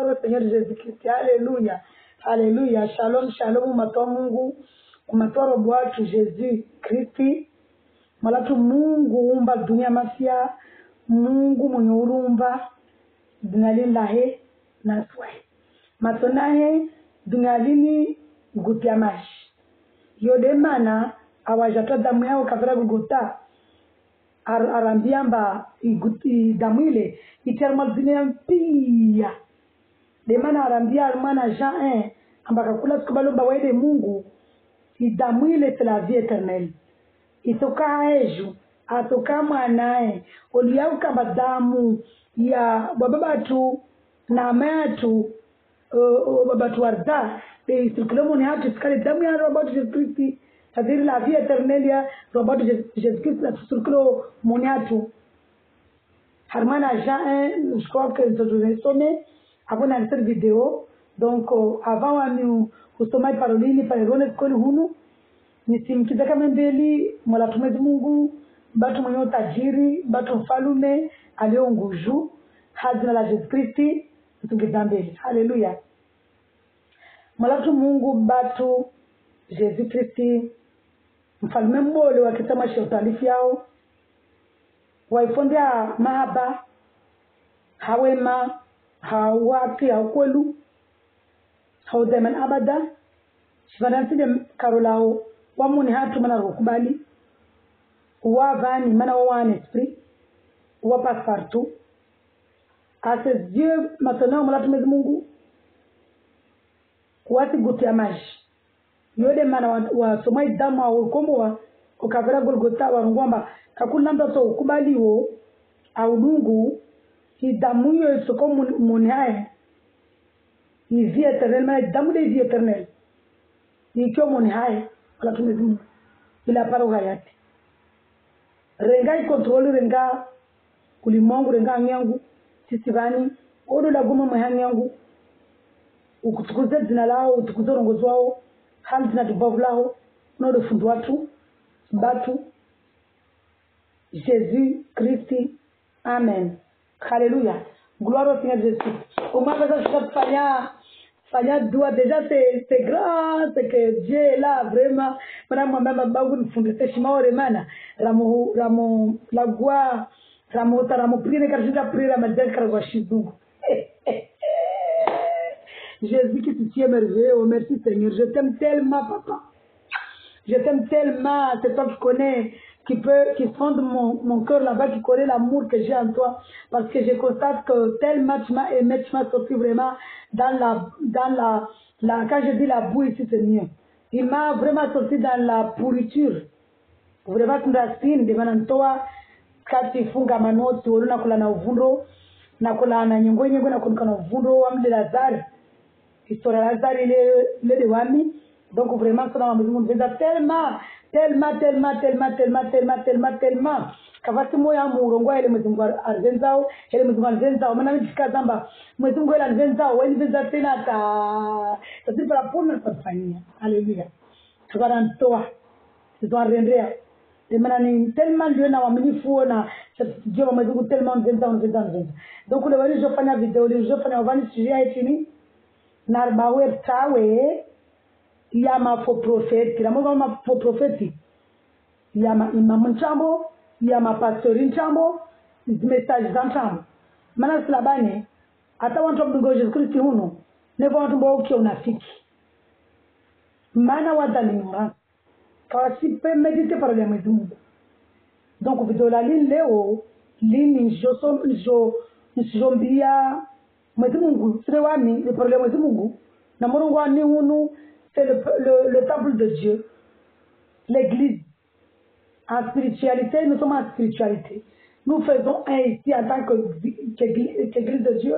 au Seigneur Jésus-Christ. Alléluia. Alléluia. Shalom, shalom, umatoa Mungu. Umatoa robo watu Jésus-Christ. Malatu Mungu umba dunia mafia. Mungu mwenye urumba. Dunalilahe na swai. Matonahe dunalini gutia mashi. Yode mana awajatoa damu yao kafira gugota. Arambiamba damu ile itermal dunia mpia. Demana arambia almana Jean 1 ambaka kula tukubalomba waede Mungu damu ile c'est la vie éternelle. Itoka eju atoka mwanae oliauka damu ya babatu na matu babatu warda circuler ni hatu sikali damu ya babatu Jésus Christ, c'est-à-dire la vie éternelle ya babatu Jésus Christ la circuler mon hatu harmana Jean 1 je crois que je vous ai sonné avant dans cette vidéo. Donc avant nous kusoma parolini parole koni hunu nisimkiza kama mbeli mola tumezi Mungu batu mwenye tajiri batu mfalume alio nguju hazina la Jésus Christ tukiza mbele. Haleluya. Mola tu Mungu batu Jésus Christ mfalume mbole wakisema shotalifi yao waifondia mahaba hawema hawati haukwelu haudeman abada shifanansi karolao wamuni hatu mana rukubali wavani mana wawane esprit wapasse partout à ses yeux maintenant mulatumezi Mungu wati gutia maji yode mana wasomai damu au komboa ukavera Golgotha warungwamba kakuna mtoto ukubaliwo au dungu damu hiyo isoko muni hae ni vie éternelle mais damu de vie éternelle ni kyo muni hae wala tumezi Mungu ila paro hayati renga ikontroli renga kulimongu renga nyangu sisi bani odo la goma mahani yangu ukutukuze jina lao utukuze rongozo wao hali jina tubavu lao unodo fundu watu batu Jésus Christ. Amen. Alléluia. Gloire au Seigneur Jésus. Au moins, fanya doua déjà c'est grand, c'est que Dieu est là vraiment. Madame moi-même babu nifundishe shimaore mana ramo la gloire ramo prier katika prier madel karwa shizungu. Jésus qui tu es merveilleux. Oh, merci Seigneur. Je t'aime tellement papa. Je t'aime tellement, c'est toi qui connais, qui fonde mon cœur là-bas, qui connaît l'amour que j'ai en toi. Parce que je constate que tellement tu m'as aimé, tu m'as sorti vraiment dans la, quand je dis la boue ici, c'est mieux. Il m'a vraiment sorti dans la pourriture. Vraiment, tu m'as spin, devant toi, kati funga manoti, uruna kula na uvundo, na kula na nyungo na kunika na uvundo, wamde Lazare. Histoire Lazare, il est de wami. Donc vraiment, ça m'a tellement. Kavati moya murongo ele mzungu arzenzao, ele mzungu arzenzao. Mana nifika zamba, mzungu ele arzenzao, wali veza tena ta. Tasi para pona tafanya. Alléluia. Tukara ntoa. Tuwa rendea. Demana ni tellement Dieu na waminifu na Dieu wa mzungu tellement arzenzao. Donc ule wali jofanya video, ule jofanya wavani sijia etini. Narbawe tawe. Il y a ma faux prophète, il y a ma faux prophète, il y a ma imam nchambo, il y a ma pasteur nchambo, message nchambo. Mana silabane, hata watu mbingo Yesu Kristo huno, nevo watu mbao kia unafiki. Mana wadalimura, kawa sipe medite parole ya Mwenyezi Mungu. Donc video la lini leo, lini njombia Mwenyezi Mungu, sile wani, le parole ya Mwenyezi Mungu, na morongo wani hunu, c'est le temple de Dieu, l'église. En spiritualité, nous sommes en spiritualité. Nous faisons un ici en tant qu'église de Dieu.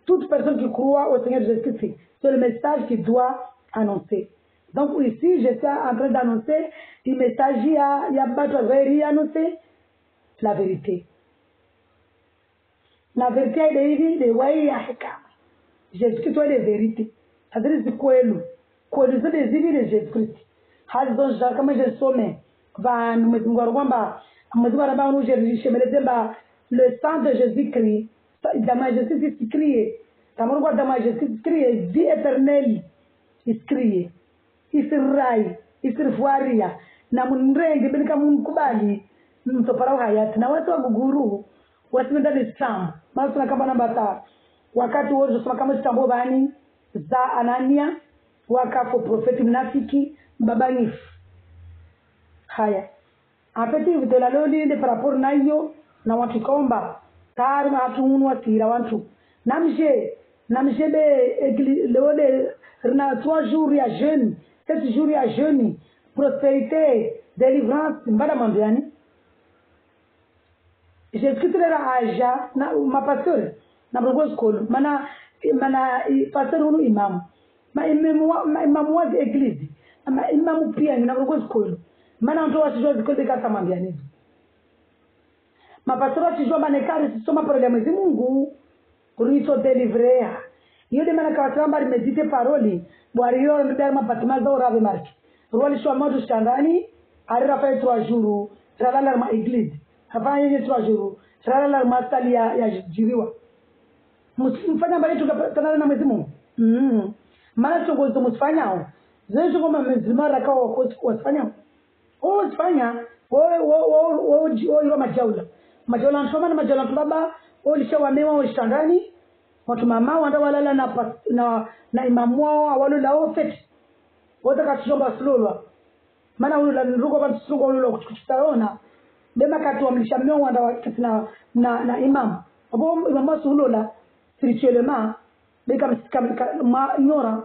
Toute personne qui croit au Seigneur Jésus-Christ, c'est le message qu'il doit annoncer. Donc ici, je suis en train d'annoncer le message, il y a annoncer la vérité. La vérité est de Waï Yahika. Jésus-Christ est la vérité. C'est-à-dire que c'est quoi kueleza dezili de Jésus Christ hazo kama je some va mzungu kwamba mzungu anaba unu je shemeleze ba le sang de Jésus Christ damu ya Jésus Christ Tamuru kwa dama Jésus crié vie éternelle. Iskriye. Isirai. Isirifuaria. Na munrengi benika mkubali. Mtoparau hayati. Na watu wa guguru. Wasimenda ni Islam. Maana tunakamba namba 3. Wakati wote tunasema kama Istanbul bani za Anania wakafo profeti mnafiki babanif. Haya. Apeti vitela loli ile par rapport na hiyo na watu komba tayari watu unwa tira watu. Namje be lole na 3 jours ya jeûne, 7 jours ya jeûne, prospérité, délivrance mbada mambiani. J'ai écrit la aja na ma pasteur na brogo school mana pasteur unu imam imam wa église ama imam pia na brogo school mana ndo wasijua zikole kama mambiani ma pasteur wasijua manekari soma programu za Mungu kurito délivrer iyo de mana kawatamba medite paroli bwariyo ndar mapatima za urabe marki roli shwa modu standani ari rafa 3 jours rala ma église hapa yeye 3 jours rala ma tali ya jiriwa mfanya mbali tukatana na Mwenyezi Mungu maana tungozo msifanyao zetu kama mzimara kwa wasifanyao usifanya wewe majaula nsoma na majaula baba ulishawamewa ushtangani watu mama wanda walala na imamu wao walula ofeti wote kachomba sululwa maana ulula nrugo kwa sungo ulula kuchitaona dema kati wamlishamio wanda wakati na imam abo imamu sulula spirituellement beka ma ignora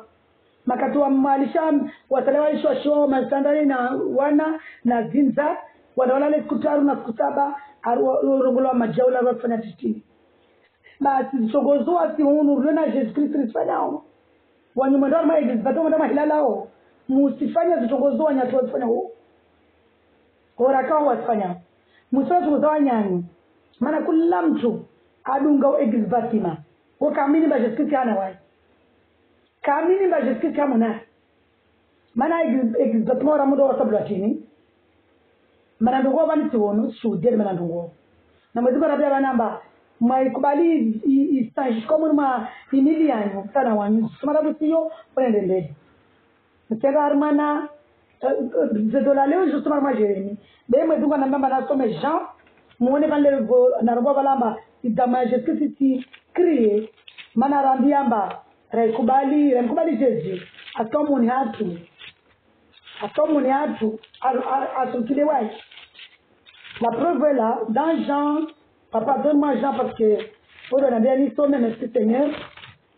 makati wa malisham watalewa shosho masandari na wana na zinza wanda walala kutaru na kusaba arugulwa majaula wafanya titini basi sogozoa si unu rena Jesus Christ fanao wanyumandwa ma iglis bato ndama hilalao musifanya zitongozoa nyatu wasifanya huo oraka wasifanya musifanya zitongozoa nyanyi maana kila mtu adunga iglis batima wakaamini ba Jesus Christ ana wai kaamini ba Jesus Christ kama na maana iglis batima ora mudo wasablatini maana ndongo bani tuono shudia maana ndongo na mwezi bara bia namba maikubali istanji kama ma imiliano sana wanyu sumara bisiyo prendende mtega armana zedola leo justement ma Jérémie be mwezi ngana namba na some Jean muone kale na robo balamba idama Jésus Christ créé mana rambiamba rekubali Jésus atomuni hatu asukile wai la preuve est là dans Jean. Papa, donne-moi Jean parce que on a bien dit sonner merci Seigneur.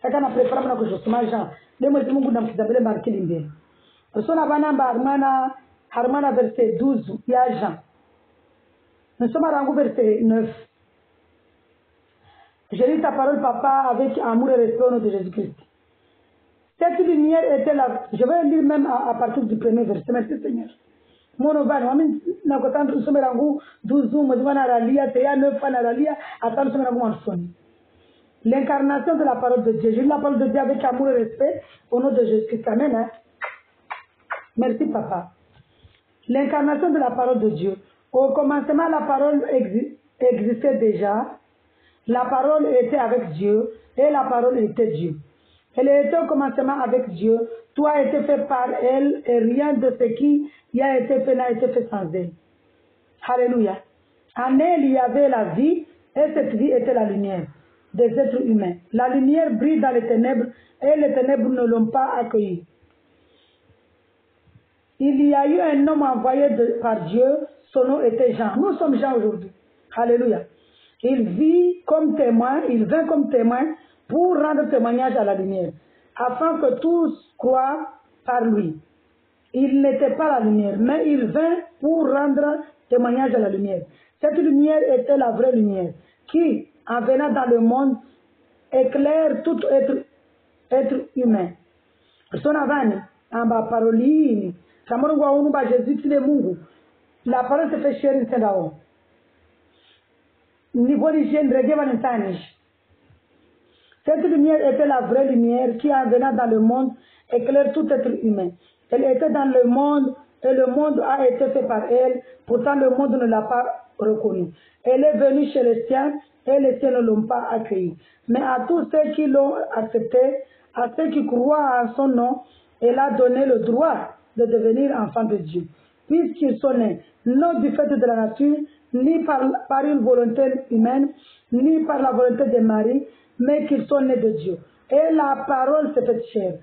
Ça quand on prépare maintenant que je sois Jean. Les mots de Mungu n'amkizabele marqué limbe. Persona banamba Harmana verset 12 il y a Jean. Nous sommes à verset 9. Je lis ta parole papa avec amour et respect au nom de Jésus-Christ. Cette lumière était là. Je vais lire même à partir du premier verset. Merci Seigneur. Mono bani wami na kotanda usomera ngu 12 mwezi ralia teya 9 ralia atano usomera ngu mwansoni. L'incarnation de la parole de Dieu. Je lis la parole de Dieu avec amour et respect au nom de Jésus-Christ. Amen. Hein? Merci papa. L'incarnation de la parole de Dieu. Au commencement la parole existait déjà. La parole était avec Dieu et la parole était Dieu. Elle était au commencement avec Dieu. Tout a été fait par elle et rien de ce qui y a été fait n'a été fait sans elle. Alléluia. En elle, il y avait la vie et cette vie était la lumière des êtres humains. La lumière brille dans les ténèbres et les ténèbres ne l'ont pas accueillie. Il y a eu un homme envoyé par Dieu, son nom était Jean. Nous sommes Jean aujourd'hui. Alléluia. Il vint comme témoin pour rendre témoignage à la lumière, afin que tous croient par lui. Il n'était pas la lumière, mais il vint pour rendre témoignage à la lumière. Cette lumière était la vraie lumière, qui, en venant dans le monde, éclaire tout être humain. Sonavani, amba parolini, samorungwa unumba Jésus tile Mungu. La parole se fait chérie sendao. Niveau d'hygiène regeva n'entanish. Cette lumière était la vraie lumière qui, en venant dans le monde, éclaire tout être humain. Elle était dans le monde et le monde a été fait par elle. Pourtant, le monde ne l'a pas reconnu. Elle est venue chez les siens et les siens ne l'ont pas accueilli. Mais à tous ceux qui l'ont accepté, à ceux qui croient en son nom, elle a donné le droit de devenir enfants de Dieu, puisqu'ils sont nés, non du fait de la nature, ni par une volonté humaine, ni par la volonté de Marie, mais qu'ils sont nés de Dieu. Et la parole s'est faite chair,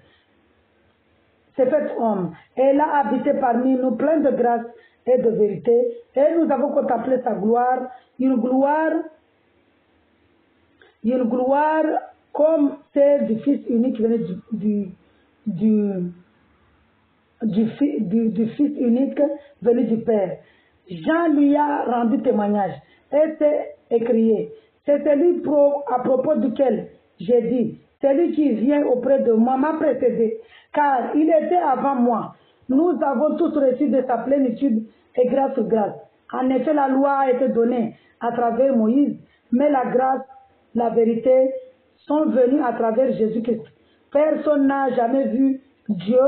s'est faite homme. Elle a habité parmi nous, plein de grâce et de vérité, et nous avons contemplé sa gloire, une gloire comme celle du Fils unique venu du Fils unique venu du Père. Jean lui a rendu témoignage et s'est écrié. C'est celui à propos duquel j'ai dit, celui qui vient auprès de moi m'a précédé, car il était avant moi. Nous avons tous reçu de sa plénitude et grâce sur grâce. En effet, la loi a été donnée à travers Moïse, mais la grâce, la vérité sont venues à travers Jésus-Christ. Personne n'a jamais vu Dieu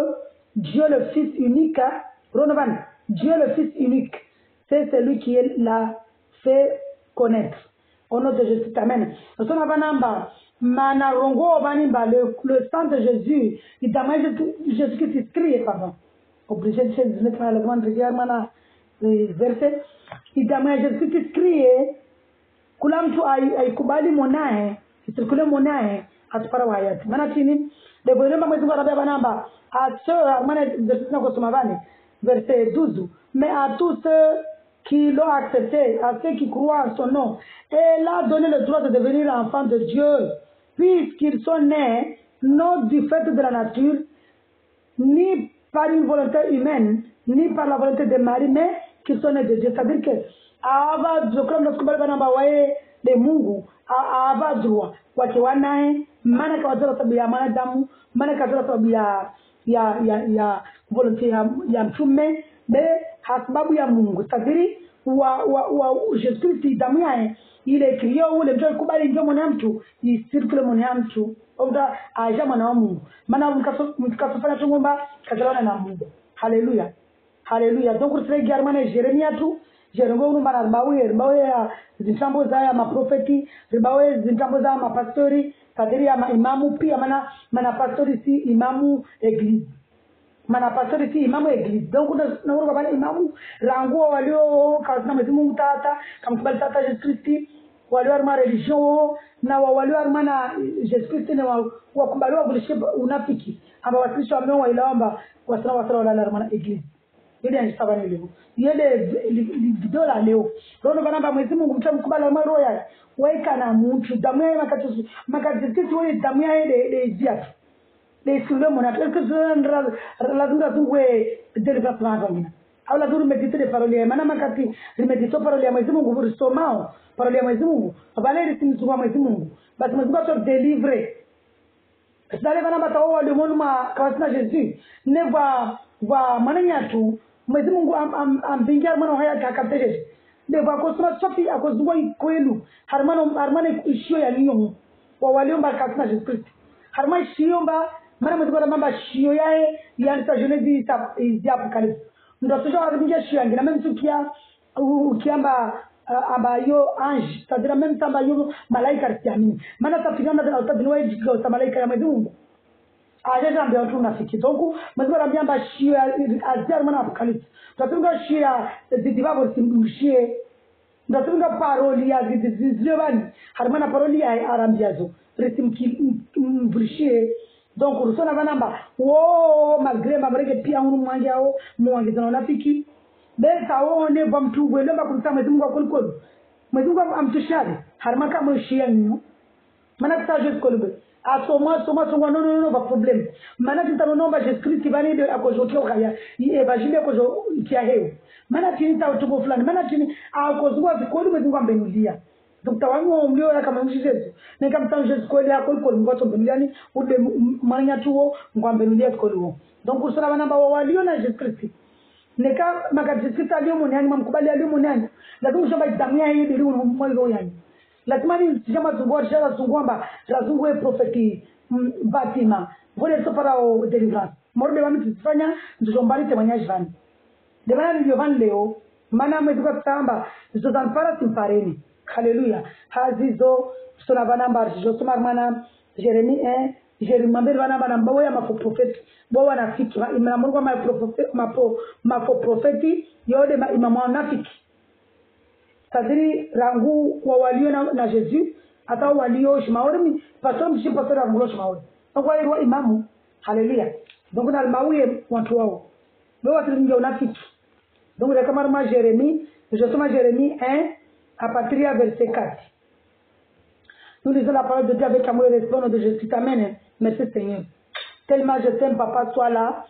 le Fils unique, Ronovan, Dieu le Fils unique, c'est celui qui l'a fait connaître. Au nom de Jésus, amen. Le sang de Jésus, Jésus qui s'inscrit, pardon. Obligé de se mettre dans le grand verset. Il demande Jésus qui s'inscrit, kula mtu aikubali mwanae, isikule mwanae, atupara wa hayati. Maana chini, Debo ilemba mwezi mungu anabeba namba, verset 12, mais à tous ceux qui l'ont accepté, à ceux qui croient en son nom, elle a donné le droit de devenir enfants de Dieu, puisqu'ils sont nés, non du fait de la nature, ni par une volonté humaine, ni par la volonté de Marie, mais qu'ils sont nés de Dieu. C'est-à-dire que, de Mungu ava droit wakiwa naye, maana kawazala sababu ya mwanadamu, maana kawazala sababu ya volonté ya mtume, be sababu ya Mungu. C'est-à-dire wa Jésus Christ damu yake ile kilio ule mtu kubali ndio mwana mtu isirikule mwana mtu onda aja mwana wa Mungu, maana mkasofanya tungomba kazalana na Mungu. Haleluya, haleluya. Donc usiregia maana Jeremia tu Jerongo unumbana ribawe ya zintambo za ya maprofeti, ribawe zintambo za mapastori, kadiri ya imamu pia mana pastori si imamu eglise. Mana pastori si imamu eglise. Donc na uruka bana imamu ranguo walio kazina Mwenyezi Mungu tata, kamkubali tata Yesu Kristi, walio arma religion na walio arma na Yesu Kristi na wakubaliwa bulishe unafiki. Amba wasilisho wameo wailaomba wasana wala arma eglise. Yule anasabani leo. Yule vidola leo. Roho banamba Mwenyezi Mungu mtamkubali wa roho yake. Waika na mtu damu yake makatisi wewe damu yake ile jiatu. Le sule mona parce que la dura zungwe deliver plan vingine. Au la dura mediter de parole maana makati mediter parole ya Mwenyezi Mungu rusomao parole ya Mwenyezi Mungu. Baleri simzungwa Mwenyezi Mungu. Basi Mwenyezi Mungu délivrer. Sasa banamba tawo le monde ma kawasina Jésus ne va mananya tu Mwenyezi Mungu ambingia mwana haya akateje de va kusoma sofi akozungwa kwelu harmana ishio ya niyo wa waliomba kasina Yesu Kristo harma shiomba mara Mwenyezi Mungu mamba shio yae yanisa Genesi ya Apocalypse ndo tujo arbingia shio yangi na mimi tukia ukiamba abayo ange tadira mimi tamba yo malaika riamini maana tafigana na utadinwa ijika malaika ya Mwenyezi Mungu ajeja mbele watu unafiki. Donc Mwenyezi Mungu amba shio azia mwana Apocalypse tatunga shio zidibabo simbushie ndatunga paroli ya zidibani harmana paroli ya arambiazo resimki mbushie. Donc rusona banamba wo malgré mabreke pia unu mwanjao muangizana unafiki besa wone kwa mtu gwelomba kumsama Mwenyezi Mungu akolikolo Mwenyezi Mungu amtushari harmana kama shio nyo maana tutaje kolbe asoma no ba problem maana tutanomba Yesu Kristo bani ndio akozokia ukaya evangeli akozo kia heo maana tinita utubo fulani maana tini akozua vikodi Mwenyezi ambenulia Dr. wangu mlio kama Yesu nikamtana Yesu kweli yako ngoto mbenuliani ude manya tuo ngwambenulia koliwo. Donc usana banamba walio na Yesu Kristo nika makatisi alio munani mamkubali alio munani lazima ushamba damia hii ndio mmoja yani lazima ni chama zungwa shara zungwamba razungwe profeti batima vole sopara o deliverance morbe wami tifanya ndombali temanya jvani de bana ndio van leo mana mwezi kwa tamba zozanpara simpareni haleluya hazizo sona banamba josoma mana Jérémie 1 Jérémie mbele banamba na mbawo ya maprofeti bo wanafiki imamuru kwa maprofeti yode imamu wanafiki sadiri rangu wa walio na Jésus hata walio shimaori pastor mshi pastor rangu shimaori kwa hiyo imamu haleluya donc na almawiye watu wao bo watu ndio unafiki donc le camarade Jérémie je soma Jérémie 1 à partir du verset 4. Nous lisons la parole de Dieu avec amour et respect de Jésus. Amen. Merci Seigneur. Tellement je t'aime, papa, sois là,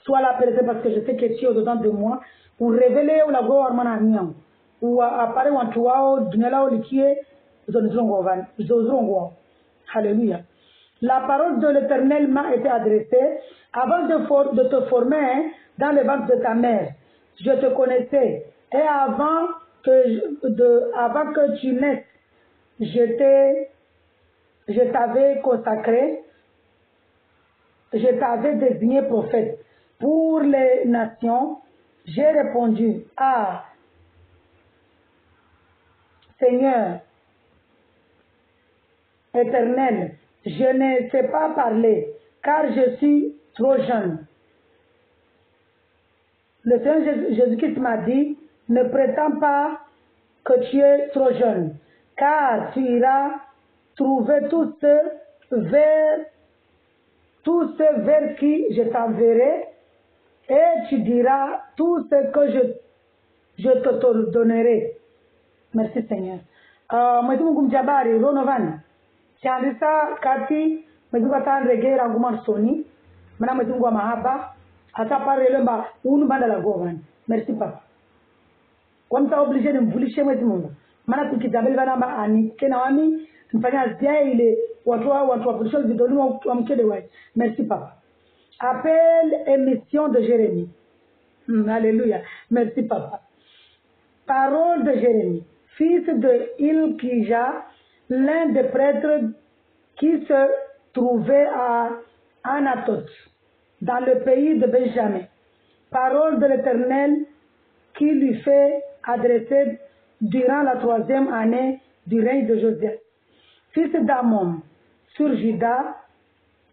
Père, parce que je sais que tu es au-dedans de moi. Ou révéler ou la gloire mananiam. Ou apparaître en toi, dunela ou liquier, zozrongo. Alléluia. La parole de l'Éternel m'a été adressée avant de te former dans le ventre de ta mère. Je te connaissais. Et avant que tu naisses, je t'avais consacré, je t'avais désigné prophète pour les nations. J'ai répondu, ah, Seigneur éternel, je ne sais pas parler, car je suis trop jeune. Le Seigneur Jésus-Christ m'a dit, ne prétends pas que tu es trop jeune, car tu iras trouver tous ceux vers qui je t'enverrai, et tu diras tout ce que je te donnerai. Merci Seigneur. Mwezi Mungu mjabari, Ronovani. Chandisa kati, mwezi Mungu atanrege ranguma soni, mana mwezi Mungu wa mahaba, hata pare lemba, unu banda la govani. Merci papa. Kwa mta oblige ni mvulishe mwezi Mungu. Mana tukijabeli vanamba anike na wami, nifanya zia ile watu wa vulisho vidoli wa mkede wai. Merci papa. Appel et mission de Jérémie. Alléluia. Merci papa. Parole de Jérémie, fils de Hilkija, l'un des prêtres qui se trouvait à Anatoth, dans le pays de Benjamin. Parole de l'Éternel qui lui fait adresser durant la 3e année du règne de Josias, fils d'Amon, sur Juda,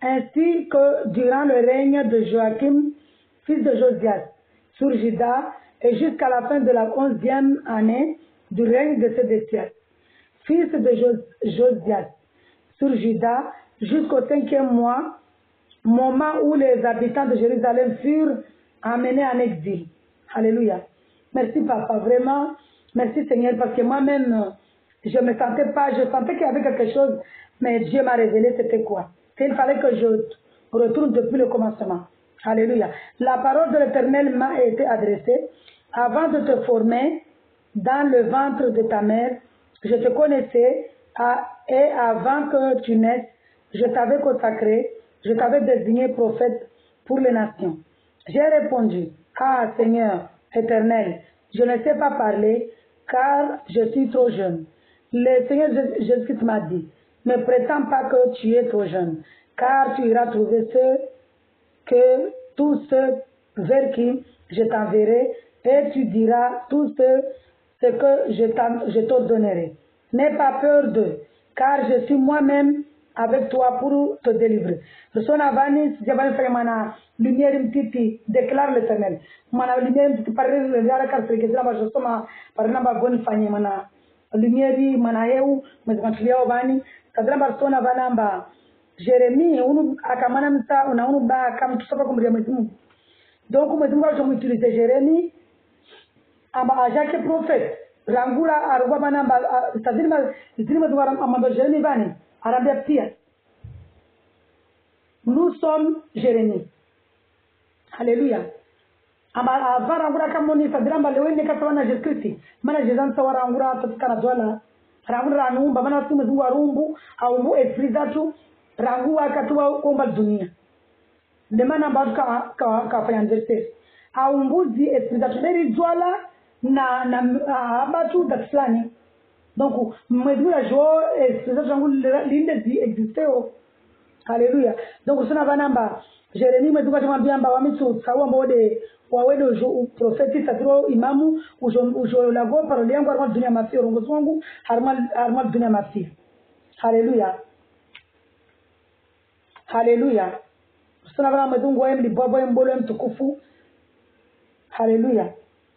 ainsi que durant le règne de Joachim, fils de Josias, sur Juda, et jusqu'à la fin de la 11e année du règne de Sédécias, fils de Josias, sur Juda, jusqu'au 5e mois, moment où les habitants de Jérusalem furent amenés en exil. Alléluia. Merci papa, vraiment, merci Seigneur, parce que moi-même, je sentais qu'il y avait quelque chose, mais Dieu m'a révélé c'était quoi. Il fallait que je retourne depuis le commencement. Alléluia. La parole de l'Éternel m'a été adressée avant de te former dans le ventre de ta mère. Je te connaissais et avant que tu naisses, je t'avais consacré, je t'avais désigné prophète pour les nations. J'ai répondu, ah Seigneur éternel, je ne sais pas parler car je suis trop jeune. Le Seigneur Jésus-Christ m'a dit, ne prétends pas que tu es trop jeune, car tu iras trouver tous ceux vers qui je t'enverrai, et tu diras tout ce que je te donnerai. N'aie pas peur d'eux, car je suis moi-même avec toi pour te délivrer. Sonavani, Jabal Fremana, lumière mtiti, déclare l'Éternel. Mana lumière mtiti parler le diara kartre que zama josoma parnamba boni fanye mana lumière mana yeu mezmatlia obani kadramba sona vanamba Jérémie unu akamana mta una unu ba kam tusopa kumria Mwenyezi Mungu. Donc Mwenyezi Mungu alichomutilize Jérémie amba ajake prophète rangura aruba banamba tazilima zilima amamba Jérémie bani arambia pia nous sommes Jérémie. Alléluia. Amba avarangura kamoni tazilamba lewene katwana Jésus Christ mana Jésus warangura tatikana dola rangura anumba mana simu Mungu arumbu au esprit zatu rangu akatuwa komba dunia demana mbatu ka fanya anniversaire aumbuzi esprit zatu beri zwala na abatu datlani donc mwezi la jo esprit zatu rangu linde di existeo. Alléluia. Donc sona banamba Jérémie Mwemungu atamwambia mba wamitu sawa mbode wawede profeti satiro imamu ujo lago parole yangu harma dunia mafi urongozi wangu harma dunia mafi. Haleluya. Haleluya. Sana bana Mwemungu wa mli baba mbolo mtukufu. Haleluya.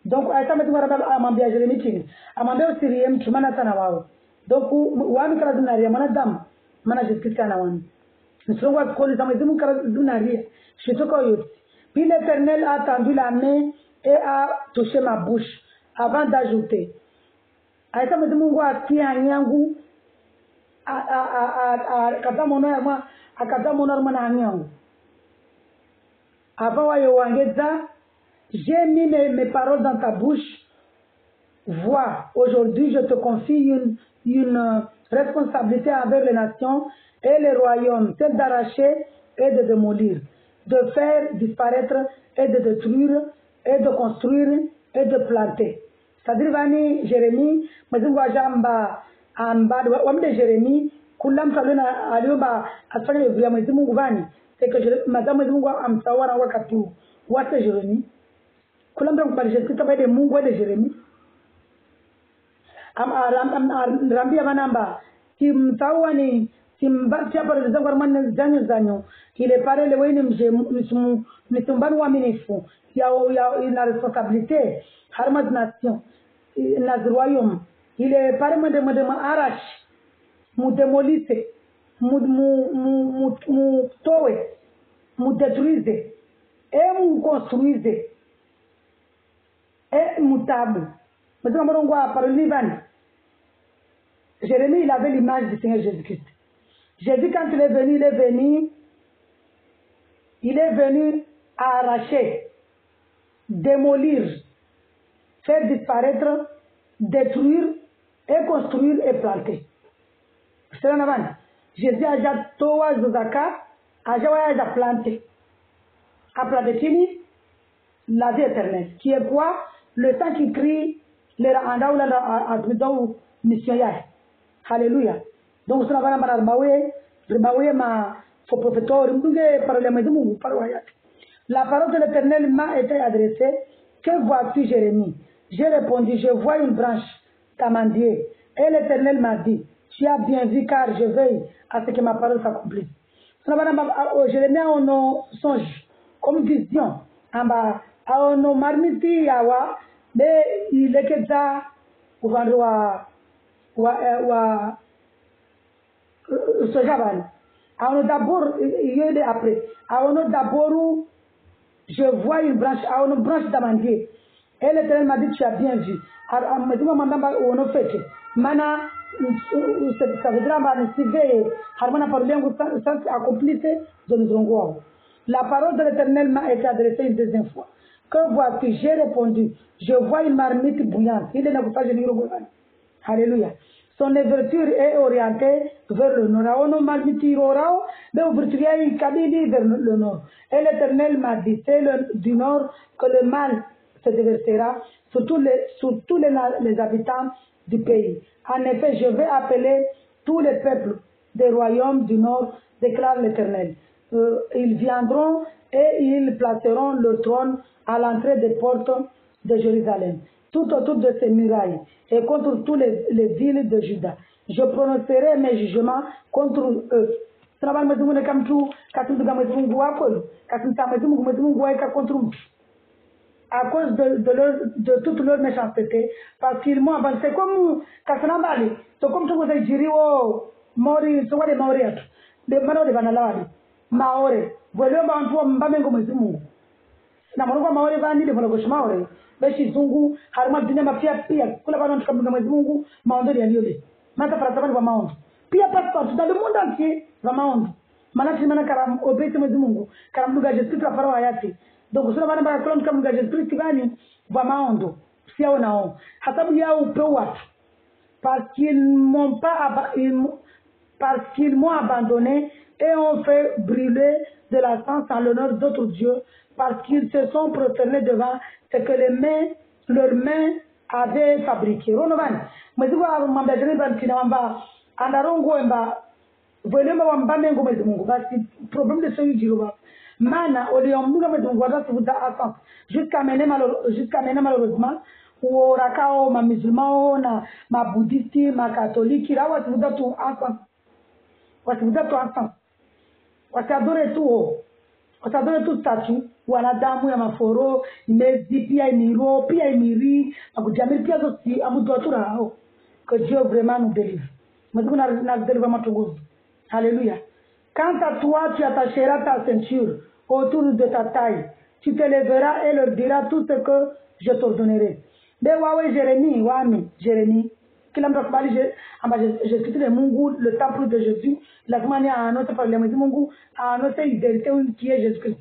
Donc aita Mwemungu amwambia Jérémie chini. Amwambia usirie mtu maana sana wao. Donc wami kala dunaria mwanadamu maana jisikika na wami. Nous avons connu ça, mais nous avons je sais quoi. Puis l'Éternel a tendu la main et a touché ma bouche avant d'ajouter. Aïssa me dit mon gars qui a nyangu a kata mono na nyangu. Avant wa yowangeza, j'ai mis mes paroles dans ta bouche. Vois, aujourd'hui je te confie une responsabilité envers les nations et les royaumes, c'est d'arracher et de démolir, de faire disparaître et de détruire, et de construire et de planter. C'est-à-dire, Vani, Jérémie, Mazunga Jamba, Wamde Jérémie, Kulam Saluna, Aliumba, Asfali, Mazungu Vani, c'est que Madame Mazunga Amsawara Wakatu, Wate Jérémie, Kulam Saluna, Jésus, tu de Mungu de Jérémie. Rambia Manamba, Tim Tawani, Timbatia par exemple Arman Zanyo, il est parlé le way nous sommes waminifu, il y a une responsabilité, Harmad Nation, Naz Royaume, il est parlé de arrache, mou démolisse, mou towe, mou détruise, et mou construise, et mou table. Maintenant, on va parler de l'Ivan. Jérémie, il avait l'image du Seigneur Jésus-Christ. Jésus, quand il est venu arracher, démolir, faire disparaître, détruire, et construire et planter. C'est en avant. Jésus a déjà toa Zozaka, a déjà planté. A planté fini, la vie éternelle. Qui est quoi? Le sang qui crie, les randa ou la mission ya. Alléluia. Donc cela va na ma faux prophétoire la parole de l'Éternel m'a été adressée. Que vois-tu, Jérémie? J'ai répondu, je vois une branche d'amandier. Et l'Éternel m'a dit, tu as bien vu car je veille à ce que ma parole s'accomplisse. Jérémie a un songe comme vision en bas a un marmiti yawa mais il est que ça ce javal. Alors d'abord, il y a après. Alors d'abord, je vois une branche d'amandier. Et l'Éternel m'a dit, tu as bien vu. Alors, je me dis, on a fait. Mana, ça veut dire, la parole de l'Éternel m'a été adressée une deuxième fois. Que vois-tu? J'ai répondu, je vois une marmite bouillante. Il est là pour ça, je dis, alléluia. Son ouverture est orientée vers le nord. On marmite mais ouverture est kabili vers le nord. Et l'Éternel m'a dit, c'est du nord que le mal se déversera sur tous les habitants du pays. En effet, je vais appeler tous les peuples des royaumes du nord, déclare l'Éternel. Ils viendront et ils placeront le trône à l'entrée des portes de Jérusalem, tout autour de ces murailles et contre toutes les villes de Juda. Je prononcerai mes jugements contre eux. À cause de toute leur méchanceté, parce qu'ils m'ont avancé comme Kasanambali, c'est comme tout le monde Mori, c'est quoi les Maori? Les Mano de Vanalari, Maori, voyons Bantua Mbamengo Mezumu. Namoruga Maori Vandi de Vologosh Maori, Beshi Zungu, Harma Dinama Pia Pia, Kulaban Kamungu, Maundi and Yuli, Mata Prasavan Vamount, Pia Passport, dans le monde entier, Vamount, Manaki Manakaram, Obey Mezumungu, Karamuga Jestra Farawayati. Donc, cela va nous faire comme Jésus qui va nous voir si on a hatabu yao pewat parce qu'ils m'ont abandonné et ont fait brûler de la sang en l'honneur d'autres dieux parce qu'ils se sont prosternés devant ce que leurs mains avaient fabriqué. Ronovan, mais tu vois, mamba jeni bantina mamba andarongo mba volema wamba mengo mezumungu parce que problème de celui du roi. Mana, au lieu de jusqu'à mener malheureusement, ou au rakao, ma musulman, ma bouddhiste, ma catholique, là, on va tout ensemble. Wasadore tu wasadore tu statue wanadamu ya maforo imezi pia imiro pia imiri akujamiri pia zote amudu watu hao que Dieu vraiment nous délivre. Mais nous na délivre matogozi. Alléluia. Quant à toi, tu attacheras ta ceinture autour de ta taille. Tu te lèveras et leur diras tout ce que je t'ordonnerai. De wawe Jérémie. Kila mtu akubali Jésus de Mungu, le temple de Jésus, la demande à un autre parlement de Mungu, à un autre identité qui est Jésus-Christ.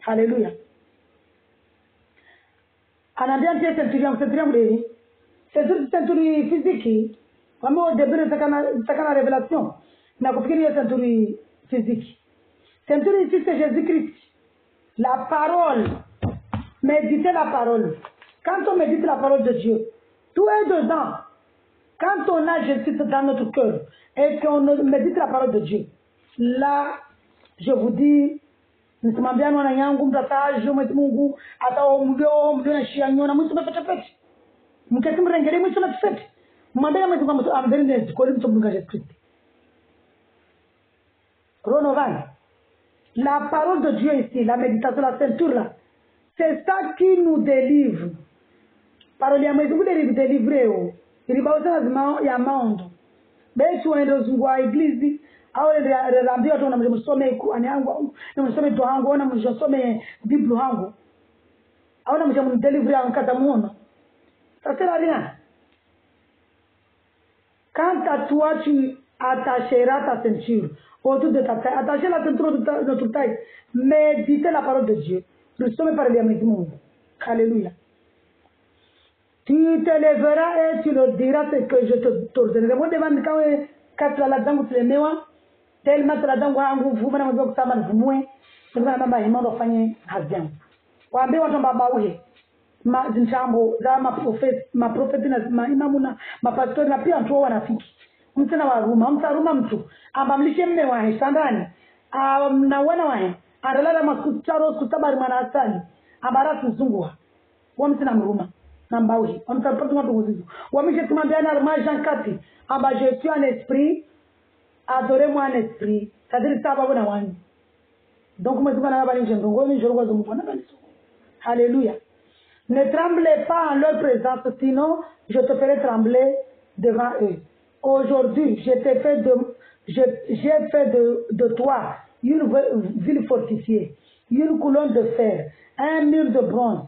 Alléluia. Anaambia ntie centurion mrehi. Century physique, vraiment au début de la révélation, na kufikiri hiyo century physique. Century ici c'est Jésus-Christ. La parole. Méditez la parole. Quand on médite la parole de Dieu, tout est dedans. Quand on a Jésus dans notre cœur et qu'on médite la parole de Dieu, là, je vous dis, nisimambia na yangu mtataje Mungu hata mdio na shianyona msipepete. Mketi mrengere msipepete. Mwambie mtu amberine kwa mtu mdunga Jésus Christ. Ronovan. La parole de Dieu ici, la méditation, la ceinture là, c'est ça qui nous délivre. Parole ya Mungu délivrer. Ilibauza lazima ya maondo. Betu waende zungwa iglizi au ndio watu wanamsome Qur'ani yangu, namsome dua yangu, na msome Biblia yangu. Au na mdelivery ankata muono. Ça sert à rien. Quand à toi tu attacheras ta ceinture autour de ta taille, attacher la ceinture de notre taille, méditez la parole de Dieu. Nous sommes par les Mungu. Alléluia. Tu te lèveras et tu leur diras ce que je t'ordonnerai. Moi, demande quand tu as la dangue, tu les mets, tellement tu as la dangue, vous m'avez dit que ça m'a vumoué, vous m'avez dit que ça m'a fait hazian. Waambie watu mbabauhe, zintambo, za maprofeti na maimamuna, mapastori na pia watu wanafiki. Mtena waruma, mtaruma mtu, ambamlishe mme wahe, sandani, na wana wahe, andalala maskutaro, skutabari manasani, ambarasi mzunguwa, wamtena mruma. Nambaouhi, on ne peut pas tout le monde. Je demandé à Narma Jean 4, je suis un esprit, adorez-moi un esprit. C'est-à-dire que ça va vous avoir. Donc, moi, je vais vous Alléluia. Ne tremblez pas en leur présence, sinon je te ferai trembler devant eux. Aujourd'hui, j'ai fait de toi une ville fortifiée, une colonne de fer, un mur de bronze.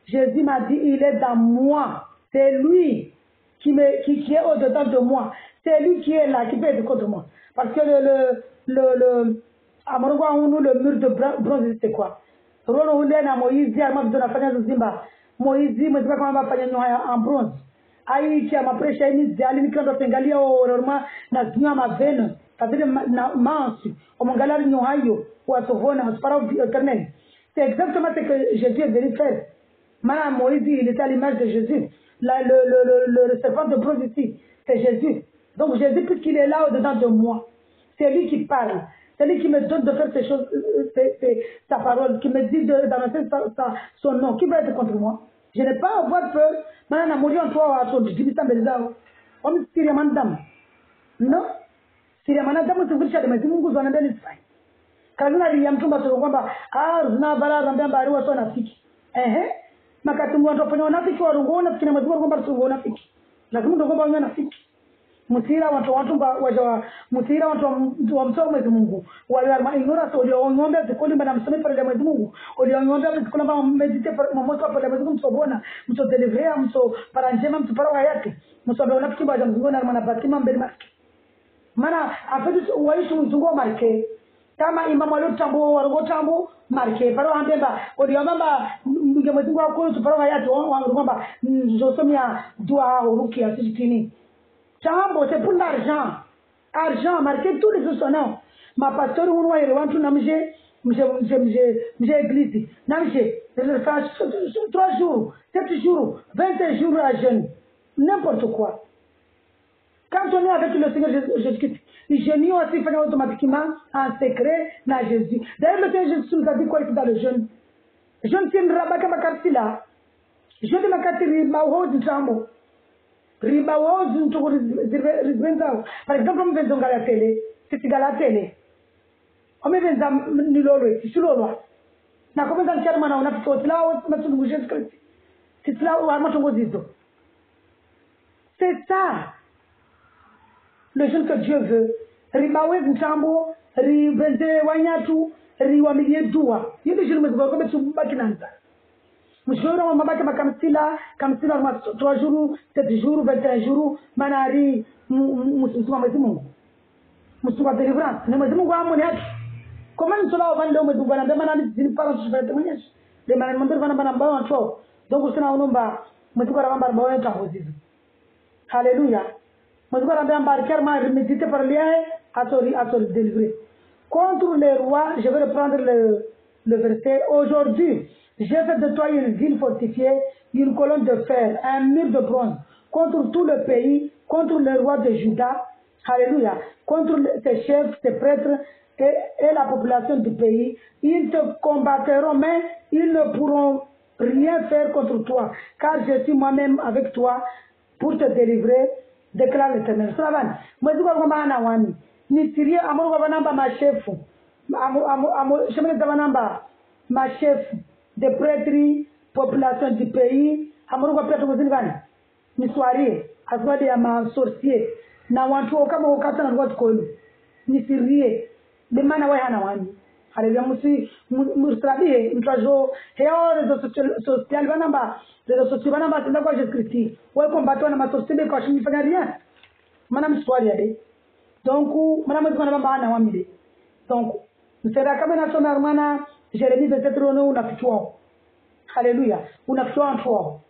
Jésus m'a dit, il est dans moi. C'est lui qui est au-dedans de moi. C'est lui qui est là, qui peut être contre moi. Parce que le mur de bronze, c'est quoi? Moïse, en bronze. Aïe, ma prêche, c'est exactement ce que Jésus est venu faire. Madame Moïse, il était à l'image de Jésus. Le serpent de bronze ici, c'est Jésus. Donc Jésus, puisqu'il est là au-dedans de moi, c'est lui qui parle. C'est lui qui me donne de faire ces choses, sa parole, qui me dit d'annoncer son nom. Qui va être contre moi? Je n'ai pas à avoir peur. Madame Moïse, on doit avoir on me dit, non? Siria manadamu tuvulisha demezi Mungu zwanendeni sai. Kazina liyamtumba sio kwamba zina baraza mbamba aliwa sio nafiki. Makatumbu watu wafanya wanafiki warungona tukina mazuri kwamba sio wanafiki. Lazima ndio kwamba wanafiki. Musira watu wajawa musira watu wa msao mwezi Mungu. Wale ingora sio leo ngombe zikoli mbana msome pale mwezi Mungu. Olio ngombe zikoli mbana medite mmoja pale mwezi Mungu msobona, mso delivrea, mso paranjema, mso parawa yake. Mso ndio unafiki baada mzungona na manabatima mbele maki. Mana afetu waishi mzunguo marke kama imamu aliotambo warogotambo marke paro ambemba odiomba nge mzungu wako paro hayatu wangomba njosomia dua uruki asitini tambo c'est pour l'argent marqué tous les sonnants ma pasteur on wa yere wantu namje mje église namje je fais 3 jours 7 jours 20 jours à jeûne n'importe quoi. Quand on est avec le Seigneur Jésus-Christ, Les génies aussi font automatiquement en secret dans Jésus. D'ailleurs, le Seigneur Jésus nous a dit quoi ici dans le jeûne? Je ne tiens pas à ma carte là. Je ne ma carte riba ou du jambo. Riba ou du jambo. Par exemple, on me vend à la télé. C'est à la télé. On me vend ni lolo, c'est sur lolo. Na comme dans le charme, on a fait là, on a tout le Jésus Christ. C'est là où on a tout le c'est ça. Le jeûne que Dieu veut. Riba ou du jambo, riba de wanyatu, riba milieu doua. Il y a des gens qui me disent que tu vas pas Mshoro wa mabake makamsila 3 jours 7 jours 21 jours manari musuma mwezi Mungu musuma deliverance ni mwezi Mungu amoni haki kama ni sola wa leo mwezi Mungu na ndema nani zinipara tusifanye mwenyewe de maana mambo bana bana mbao watu donc usina unomba mwezi kwa ramba mbao yetu hazizi haleluya mwezi kwa ramba mbao kerma méditer par lié à délivrer contre les rois je vais reprendre le verset aujourd'hui. J'ai fait de toi une ville fortifiée, une colonne de fer, un mur de bronze, contre tout le pays, contre le roi de Juda, alléluia, contre tes chefs, tes prêtres et la population du pays. Ils te combattront, mais ils ne pourront rien faire contre toi, car je suis moi-même avec toi pour te délivrer, déclare l'Éternel. Moi, je vais ni Syrie, ma chef, ma chef de prêtres, population du pays, amuruka prêtre muzingani, miswarie, aswadi ya sorcier, na watu kama ukata na watu kolu, nisirie, bimana wewe hana wani. Haleluya musrabie mtrajo heo rezo social banamba, rezo social banamba tenda kwa Jésus Christ. Wewe combattre na masorcier kwa shimi fanya rien. Mana miswarie ade. Donc mana mzikana bamba hana wamide. Donc msera kama na soma hermana Jérémie 27 unafichwa. Alléluia. Unafichwa toi.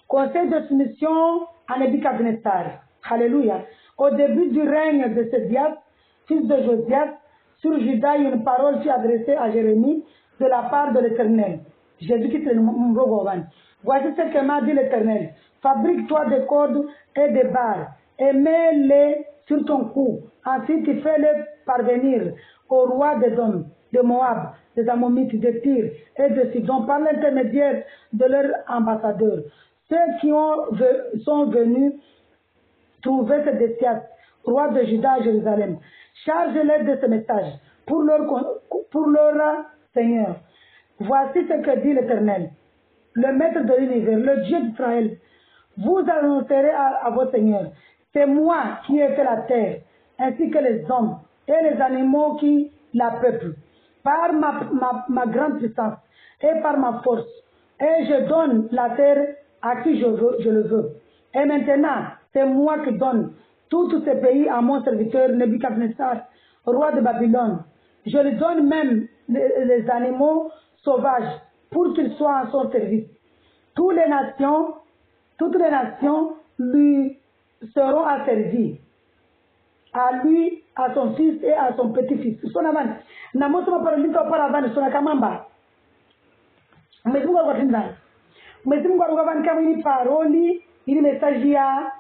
Conseil de soumission à Nebuchadnezzar. Alléluia. Au début du règne de Sédias, fils de Josias, sur Juda, une parole fut adressée à Jérémie de la part de l'Éternel. Jésus-Christ est le voici ce que m'a dit l'Éternel. Fabrique-toi des cordes et des barres et mets-les sur ton cou. Ensuite, fais-les parvenir au roi des hommes, de Moab, des Ammonites, de Tyr et de Sidon par l'intermédiaire de leurs ambassadeurs. Ceux qui sont venus trouver Sédécias, roi de Juda à Jérusalem, charge-les de ce message pour leur Seigneur. Voici ce que dit l'Éternel, le maître de l'univers, le Dieu d'Israël. Vous annoncerez à vos seigneurs, c'est moi qui ai fait la terre, ainsi que les hommes et les animaux qui la peuplent, par ma grande puissance et par ma force. Et je donne la terre à qui je le veux. Et maintenant, c'est moi qui donne tous ces pays à mon serviteur Nebuchadnezzar, roi de Babylone. Je lui donne même les animaux sauvages pour qu'ils soient à son service. Toutes les nations lui seront asservies. À lui, à son fils et à son petit-fils. Na moto maparolito auparavant sona kamamba. Mwenyezi Mungu akatinda. Mwenyezi Mungu akavani kama hii paroli, ili message ya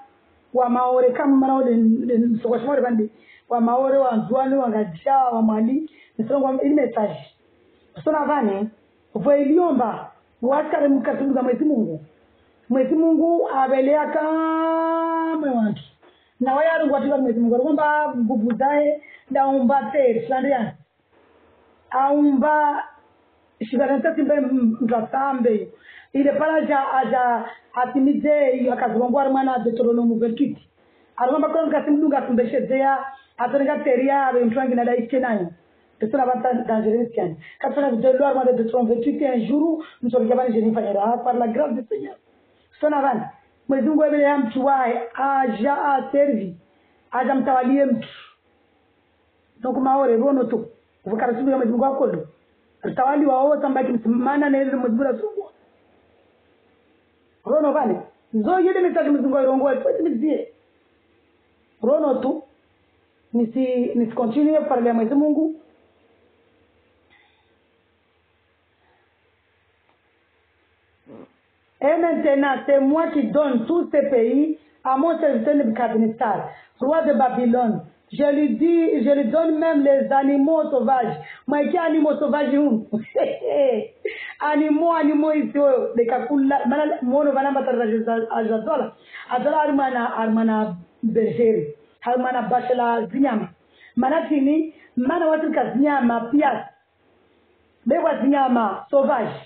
wa maore kama mara ule sokosha bandi wa maore wa nzwani wa ngajia wa mali, nisongo ili message. Sona vane, voiliomba wakare mkatunga Mwenyezi Mungu. Mwenyezi Mungu abelea kama wantu. Na waya rungu watika Mwenyezi Mungu kwamba nguvu zae ndaomba teri sandia. Aumba shigaranta timbe mtasambe ile pala atimize akazongwa mwana Deuteronomy 28 aromba kwa ngasimdunga kumbeshezea atonga teria abe mtwangi na daike nayo tesona bata dangereux kiani kafana de loi mwana Deuteronomy 28 un jour mtolika bani jeni fanyera par la grâce du Seigneur sona bana Mwenyezi Mungu abele ya mtu wae aja servi aja mtawalie mtu donc maore bono tu ukarasibu ya Mwenyezi Mungu akodo utawali wao tambaki msimana na ile Mwenyezi Mungu asubu rono vale zo yede message Mwenyezi Mungu irongo ipo mizie rono tu nisi continue parler à Mwenyezi Mungu et maintenant c'est moi qui donne tous ces pays à mon serviteur Nebuchadnezzar, roi de Babylone. Je lui donne même les animaux sauvages. Moi, qui animaux sauvages, animaux ici, les kakula, mono vanamba ajadola, armana bergeri, armana bachela zinyama. Manatini, mana watuka zinyama pias, bewa zinyama sauvage.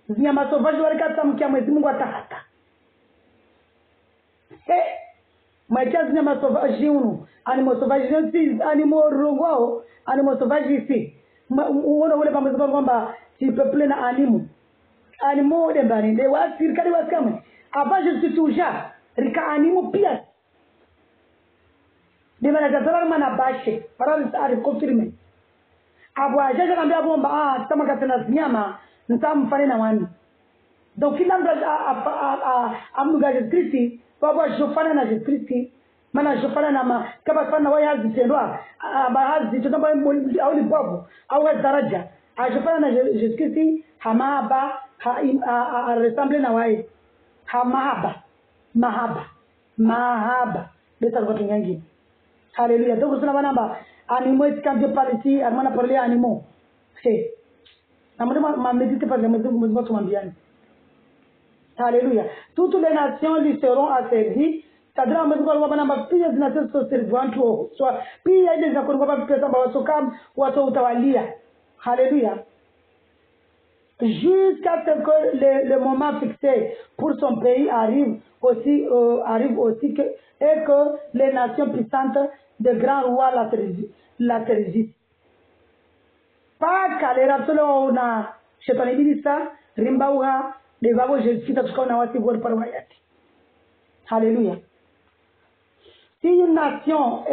Zinyama sauvage walikata mkia mwezi Mungu atahata. Maikia zinyama sauvage unu, animaux sauvages ici, animaux rongwao, animaux sauvages ici. Uone ule pamoja kwamba si peuple na animaux de bani de wasir kali waskame. Aba je suis toujours rika animaux pias. De manajazara mana bashe, para ari confirme. Abo ajaje kambia bomba kama katena zinyama nitamfanya na wani. Donc kila mtu amnuga Yesu Kristo, baba jofana na Yesu Kristo, maana jofana na kama sana wao hazitendwa, baadhi tutamba au ni babu au daraja. Ajofana na Yesu Kristo, hamaba ressemble na wao. Mahaba. Beta kwa tunyangi. Haleluya. Donc suna banamba animaux quand Dieu parle ici, armana parler animaux. C'est ma méditer par les mots tumambiani. Alléluia. Toutes les nations lui seront asservies. C'est-à-dire, pia nations sont servantes, soit pia des accords utawalia. Alléluia. Jusqu'à ce que le moment fixé pour son pays arrive aussi et que les nations puissantes de grands rois l'atterrissent. Pas kalera solo na shetani bilisa rimbauha de vavo jefita tukaona wasi word parwayati. Alléluia. Si une nation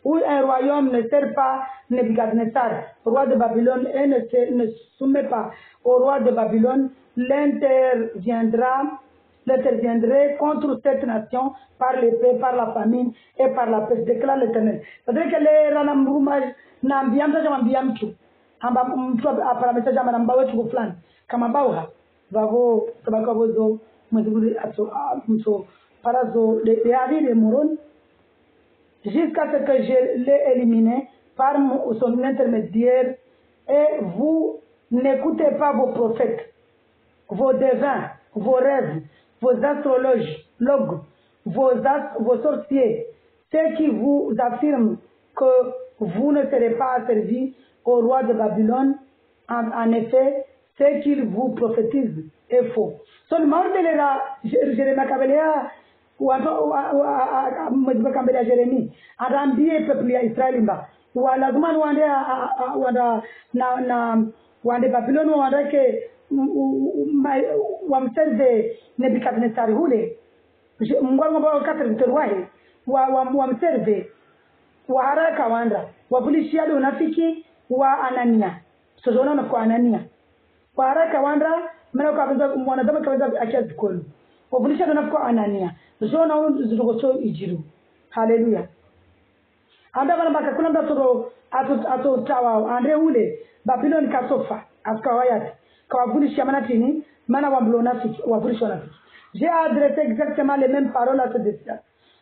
ou un royaume ne sert pas Nebuchadnezzar, roi de Babylone, et ne soumet pas au roi de Babylone, l'interviendrait contre cette nation par l'épée, par la famine et par la peste, déclare l'Éternel. C'est-à-dire que les ranambrumaj n'ambiam ça j'ambiam tout. Amba mtu aparamesa jama namba wetu kuflani kama bauha vavo sabaka bozo mwezibuli ato mso parazo de avire moron jusqu'à ce que je l'ai éliminé par son intermédiaire. Et vous n'écoutez pas vos prophètes, vos devins, vos rêves, vos astrologues, vos sorciers, ceux qui vous affirment que vous ne serez pas asservis au roi de Babylone. En effet, ce qu'ils vous prophétisent est faux. Seulement, Jérémie Kabelia, mwezi kambele Jeremie arambie peuple ya Israeli mba lazima wande Babyloni wandake wamseze Nebukadnezar hule mngwango bao katri mterwahi wamserve wa haraka wanda wavulishia do unafiki wa Anania sozona na kwa Anania wa haraka wanda maana kwa mwanadamu kaweza akiazi kwenu wavulisha do nafiko Anania zona zidogoso ijiru. Haleluya. Anda bana baka kuna mdatoro ato tawa ande ule Babylon kasofa akawayati kawavulisha manatini mana wamblonafiki wavulisha nafiki. J'ai adressé exactement les mêmes paroles à ce destin.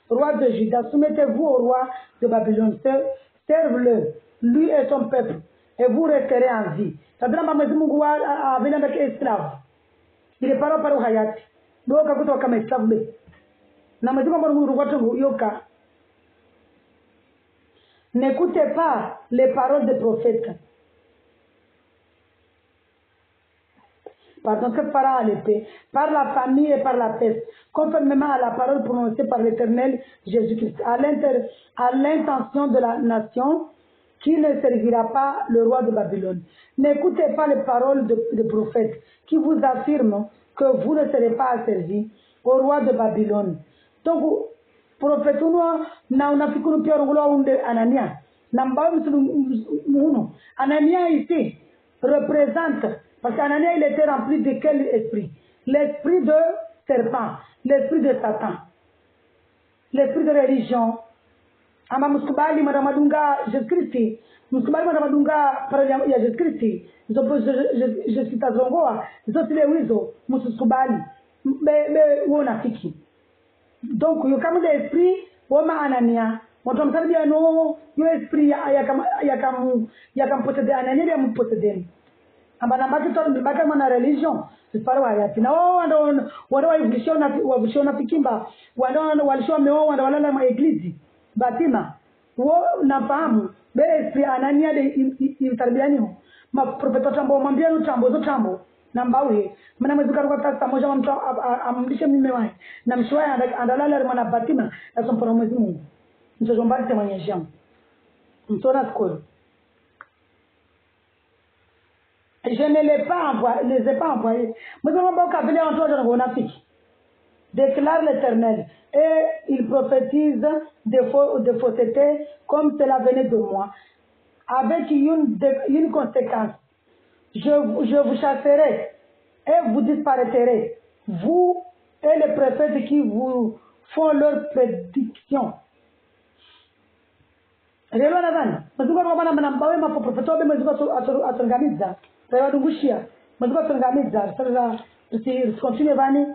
Roi de Juda, soumettez-vous au roi de Babylone, serve-le, lui et son peuple, et vous resterez en vie. C'est-à-dire que Mungu avait un esclave. Il est parlé par hayati. Donc kakuto kama esclave. N'écoutez pas les paroles des prophètes. Pardon, que fera à l'épée, par la famille et par la peste, conformément à la parole prononcée par l'Éternel Jésus-Christ, à l'intention de la nation qui ne servira pas le roi de Babylone. N'écoutez pas les paroles des prophètes qui vous affirment que vous ne serez pas asservis au roi de Babylone. Donc, prophète na unafikuru pia rongola unde Anania. Namba msulu Anania ici représente, parce qu'Anania il était rempli de quel esprit? L'esprit de serpent, l'esprit de Satan, l'esprit de religion. Ama muskubali madamadunga Jésus-Christ, muskubali madamadunga para ya Jésus-Christ. Je suis tazongoa, zote le wizo muskubali be wona fiki. Donc, il y a comme l'esprit woma Anania moto msaribia no yo esprit ya posséder Anania ya posséder ambana mbaki to mbaka mwana religion siparo hayati na wao waivulisha na fikimba walisho meo walala ma eglise batima wo nafahamu bere esprit Anania de imtarbiani ma profeta tambo mwambia no tambo zo tambo nambawe mna mwezuka kwa tasa moja mtu amlishe mimi wae na mshwaya andalala mwana batima na somporo mwezi Mungu mtoto mbali mwenye jamu mtona skolo. Je ne les ai pas envoyés. Mais on va pas venir en toi dans mon affiche. Déclare l'Éternel. Et il prophétise de fausseté comme cela venait de moi. Avec une conséquence. Je vous chasserai et vous disparaîtrez. Vous et les prophètes qui vous font leurs prédictions. Relo na bana. Mazuka kwa bana mnambawe maprofeta wabe mazuka atorganiza. Tawadungushia. Mazuka atorganiza. Sasa continue vani.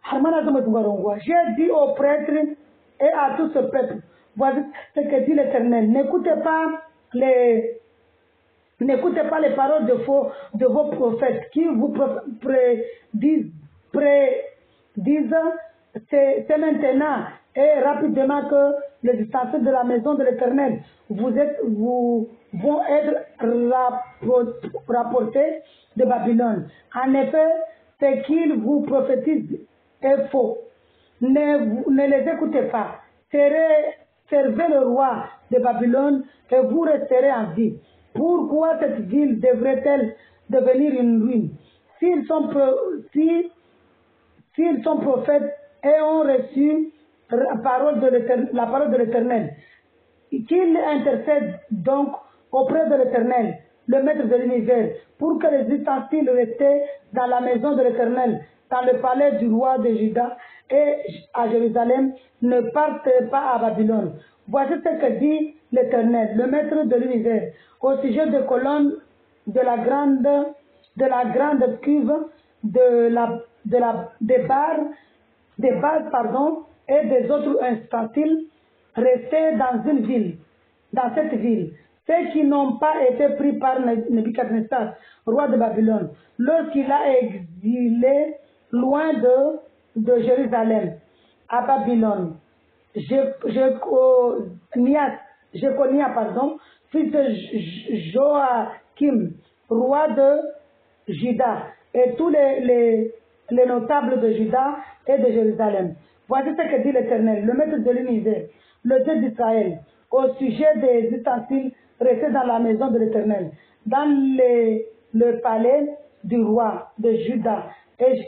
Harmana zama zungarongwa. J'ai dit aux prêtres et à tout ce peuple. Voici ce que dit l'Éternel. N'écoutez pas les paroles de vos prophètes qui vous prédisent c'est maintenant et rapidement que les ustensiles de la maison de l'Éternel vont être rapportés de Babylone. En effet, ce qu'ils vous prophétisent est faux. Ne les écoutez pas. Servez le roi de Babylone et vous resterez en vie. Pourquoi cette ville devrait-elle devenir une ruine? S'ils sont prophètes et ont reçu la parole de l'Éternel, qu'ils intercèdent donc auprès de l'Éternel, le maître de l'univers, pour que les ustensiles restés dans la maison de l'Éternel, dans le palais du roi de Juda et à Jérusalem, ne partent pas à Babylone. Voici ce que dit l'Éternel, le maître de l'univers, au sujet des colonnes de la grande cuve, des bases et des autres ustensiles restés dans cette ville, ceux qui n'ont pas été pris par Nebuchadnezzar, roi de Babylone, lorsqu'il a exilé loin de Jérusalem, à Babylone. Jéconia, fils de Joachim, roi de Juda, et tous les notables de Juda et de Jérusalem. Voici ce que dit l'Éternel, le maître de l'univers, le Dieu d'Israël, au sujet des ustensiles restés dans la maison de l'Éternel, dans le palais du roi de Juda et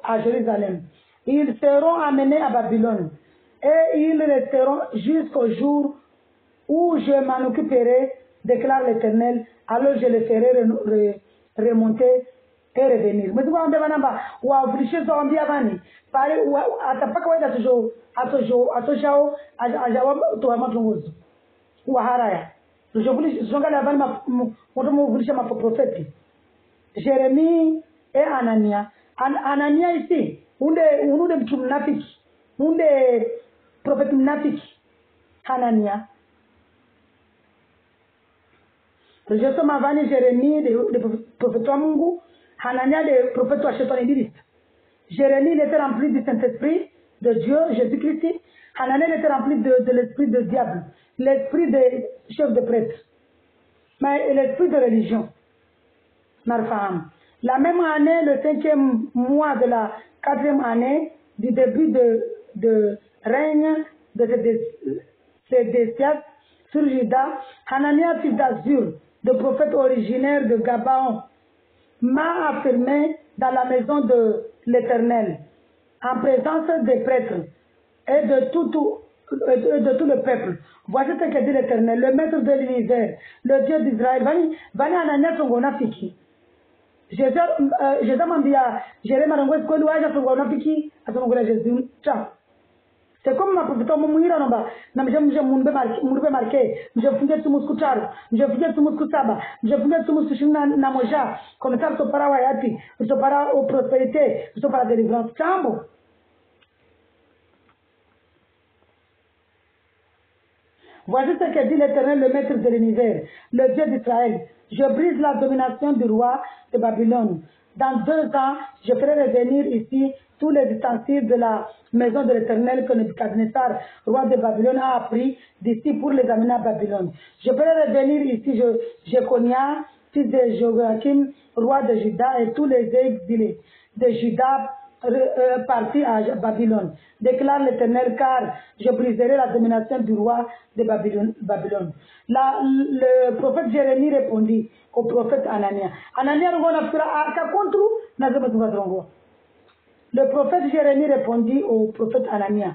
à Jérusalem. Ils seront amenés à Babylone et ils resteront jusqu'au jour où je m'en occuperai, déclare l'Éternel, alors je les ferai remonter et revenir. Mais tu vois, on demande ou à ouvrir son ambiance, parler ou à tapaka ou à tojao, à jawab to amatungozo ou à haraya. Je voulais jonga la vanne mon ouvrir ma prophète. Jérémie et Anania. Anania ici, unde mtu mnafiki, unde prophète mnafiki. Anania. Je somme avani Jérémie de prophète wa Mungu, Hanania de prophète wa Shetani Idris. Jérémie il était rempli du Saint-Esprit de Dieu, Jésus-Christ. Hanania il était rempli de l'esprit de diable, l'esprit des chefs de prêtres, mais l'esprit de religion. Narfaham. La même année, le 5e mois de la 4e année du début de règne de Sédécias sur Juda, Hanania, fils d'Azur, le prophète originaire de Gabaon, m'a affirmé dans la maison de l'Éternel, en présence des prêtres et de tout le peuple. Voici ce que dit l'Éternel, le maître de l'univers, le Dieu d'Israël. Vani Anania Songonafiki. Jésus m'a dit à Jérémie Marangouès, quoi nous aja Songonafiki, à son Jésus. Ciao. C'est comme ma prophétie, mon mouillera non bas. Non, je me marqué, je fais tout mon scoutar, je fais tout mon scoutaba, je fais tout mon souchina namoja, comme ça, ce para wayati, ce para aux prospérités, ce para délivrance. Ciao. Voici ce que dit l'Éternel, le maître de l'univers, le Dieu d'Israël. Je brise la domination du roi de Babylone. Dans 2 ans, je ferai revenir ici tous les ustensiles de la maison de l'Éternel que Nebuchadnezzar, roi de Babylone, a appris d'ici pour les amener à Babylone. Je ferai revenir ici Jéconia, fils de Joachim, roi de Juda, et tous les exilés de Juda partis à Babylone. Déclare l'Éternel, car je briserai la domination du roi de Babylone. Le prophète Jérémie répondit au prophète Anania. Le prophète Jérémie répondit au prophète Anania,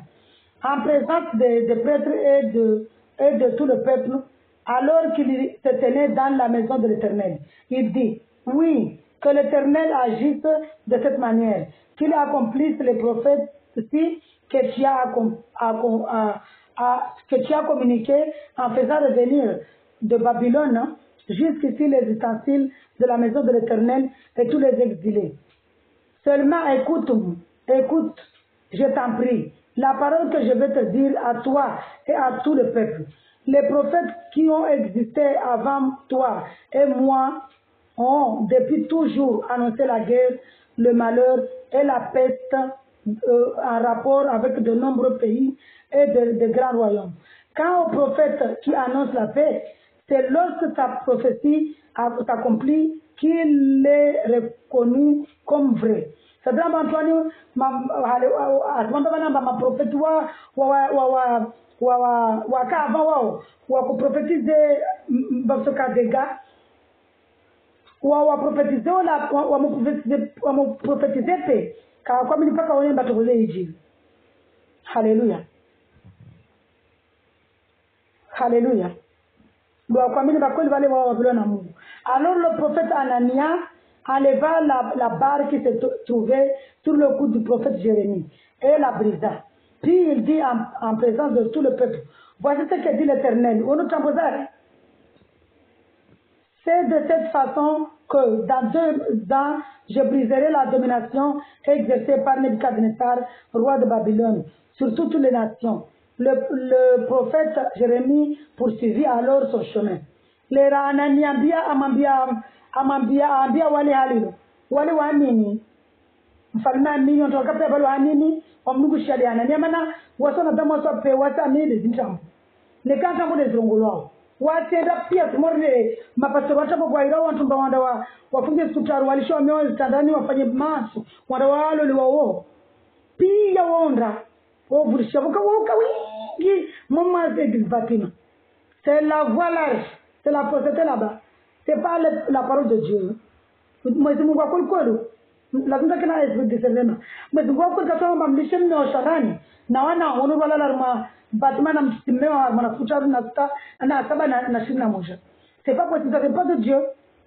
en présence des prêtres et de tout le peuple, alors qu'il se tenait dans la maison de l'Éternel. Il dit, oui, que l'Éternel agisse de cette manière, qu'il accomplisse les prophètes que tu as communiqué en faisant revenir de Babylone jusqu'ici les ustensiles de la maison de l'Éternel et tous les exilés. Seulement écoute, je t'en prie, la parole que je vais te dire à toi et à tout le peuple. Les prophètes qui ont existé avant toi et moi ont depuis toujours annoncé la guerre, le malheur et la peste en rapport avec de nombreux pays et de grands royaumes. Quand au prophète qui annonce la paix, c'est lorsque sa prophétie s'accomplit qu'il est reconnu comme vrai. C'est-à-dire que ma prophète wa kuprophétiser basoka dega wa prophétiser wa prophétiser pe ka kwa mimi mpaka wale batokole injili. Haleluya. Haleluya. Kwa mimi bakoli wale wa na Mungu. Alors le prophète Anania enleva la barre qui se trouvait sur le cou du prophète Jérémie et la brisa. Puis il dit en présence de tout le peuple, voici ce que dit l'Éternel. C'est de cette façon que dans 2 ans, je briserai la domination exercée par Nebuchadnezzar, roi de Babylone, sur toutes les nations. Le prophète Jérémie poursuivit alors son chemin. Les Rananiambia amambia wale halilo wale waamini mfalme amini ontoka pe balo amini omnugu shali Anania mana wasona damo so pe wasa amini zintambo ne kanta mo de zongolwa watenda pia tumorle mapastor watabo kwa ira wantu mbawanda wafunge sukutaru walisho meo tandani wafanye masu wanda walo liwawo pia wonda ovurisha woka wingi mama Batima. C'est la voie large, c'est la prophète là-bas. C'est pas la parole de Dieu. Mais c'est mon quoi la tunda kana esprit discernement. Mais mon quoi katoa mamlishem na sharani. Na wana wono wala larma Batima na msimewa manafuta na sta na saba na shina moja. C'est pas possible, ça c'est pas de Dieu.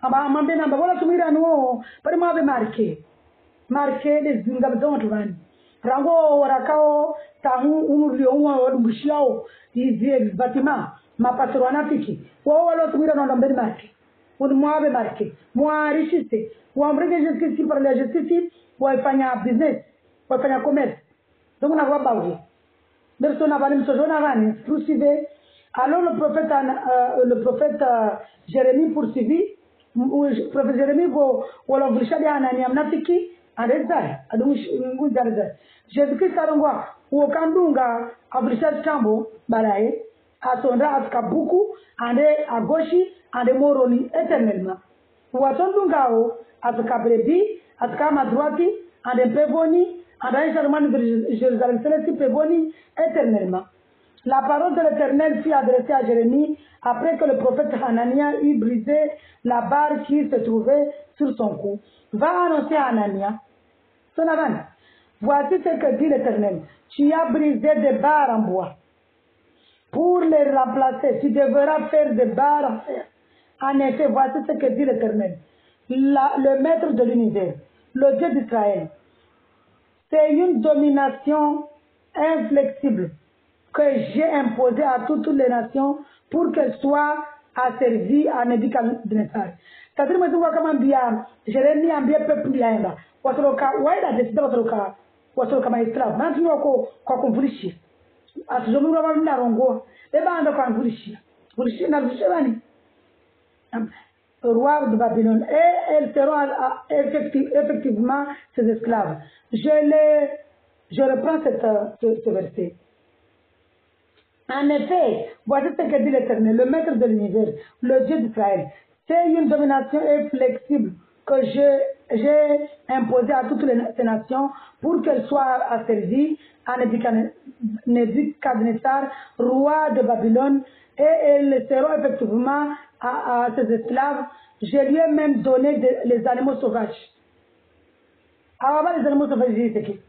Aba mambe namba wala tumira no pare mabe marqué les ngabzo tuvani. Rango warakao tahu umuri omwa wadumbushao hizi Batima. Mapastor wanafiki wao walotumira na mbele marke mwabe marke mwarishite wamrege justice par la justice waifanya business waifanya commerce donc na kwa bawe persona bali msojona gani poursuivre. Alors le prophète Jérémie poursuivit. Le prophète Jérémie wala vulishadi Anania mnafiki andeza adungu darza Jésus-Christ arongwa ukandunga avulishadi tambo balaye asonda atakabuku ande agoshi ande moroni éternellement watondungao atakabrebi atakama droiti ande pevoni ande charmant de Jérusalem céleste pevoni éternellement. La parole de l'Éternel fut adressée à Jérémie après que le prophète Hanania eut brisé la barre qui se trouvait sur son cou. Va annoncer à Hanania, Sonavan, voici ce que dit l'Éternel, tu as brisé des barres en bois. Pour les remplacer, tu devras faire des barres en fer. En effet, voici ce que dit l'Éternel, le maître de l'univers, le Dieu d'Israël. C'est une domination inflexible que j'ai imposée à toutes les nations pour qu'elles soient asservies à Nebuchadnezzar. C'est-à-dire que kama mbia Jeremie ambia peuple yaenda wasoroka waida desida wasoroka maesclave na tuyo kwa kumvulishi atizomura vanhu narongoa bebanda kwangurishia na vishevani roi de Babylone et elles seront effectivement ses esclaves. Je reprends ce verset. En effet, voici ce que dit l'Éternel, le maître de l'univers, le Dieu d'Israël. C'est une domination inflexible que j'ai imposée à toutes ces nations pour qu'elles soient asservies à Nebuchadnezzar, roi de Babylone, et elles seront effectivement à ses esclaves. Je lui ai même donné les animaux sauvages. Alors, les animaux sauvages, c'est qui?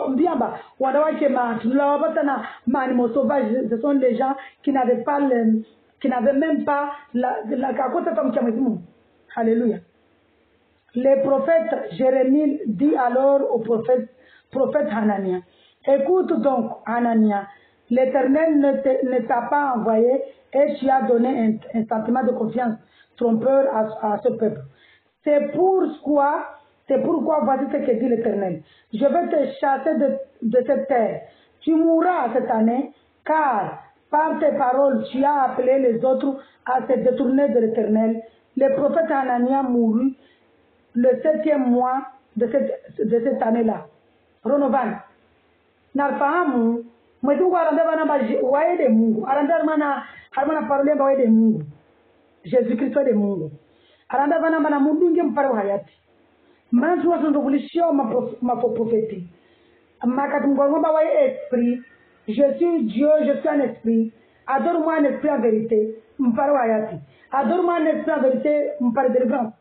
Mbiamba, animaux sauvages, ce sont les gens qui n'avaient pas qui n'avaient même pas Alléluia. Le prophète Jérémie dit alors au prophète Hanania, écoute donc Hanania, l'Éternel ne t'a pas envoyé et tu as donné un sentiment de confiance trompeur à ce peuple. C'est pourquoi voici ce que dit l'Éternel. Je vais te chasser de cette terre. Tu mourras cette année, car par tes paroles tu as appelé les autres à se détourner de l'Éternel. Le prophète Hanania mourut le 7e mois de cette année-là. Ronovan. Nafahamu mwetu aranda bana waede Mungu. Aranda mana parole ba waede Mungu. Jésus Christ de Mungu. Aranda bana mundunge mpare hayati. Mana tuwa sondovulishio maprophétie. Makati mgongomba wa esprit. Je suis Dieu, je suis un esprit. Adore-moi un esprit en vérité. Mpare hayati. Adore-moi un esprit en vérité. Mpare délivrance.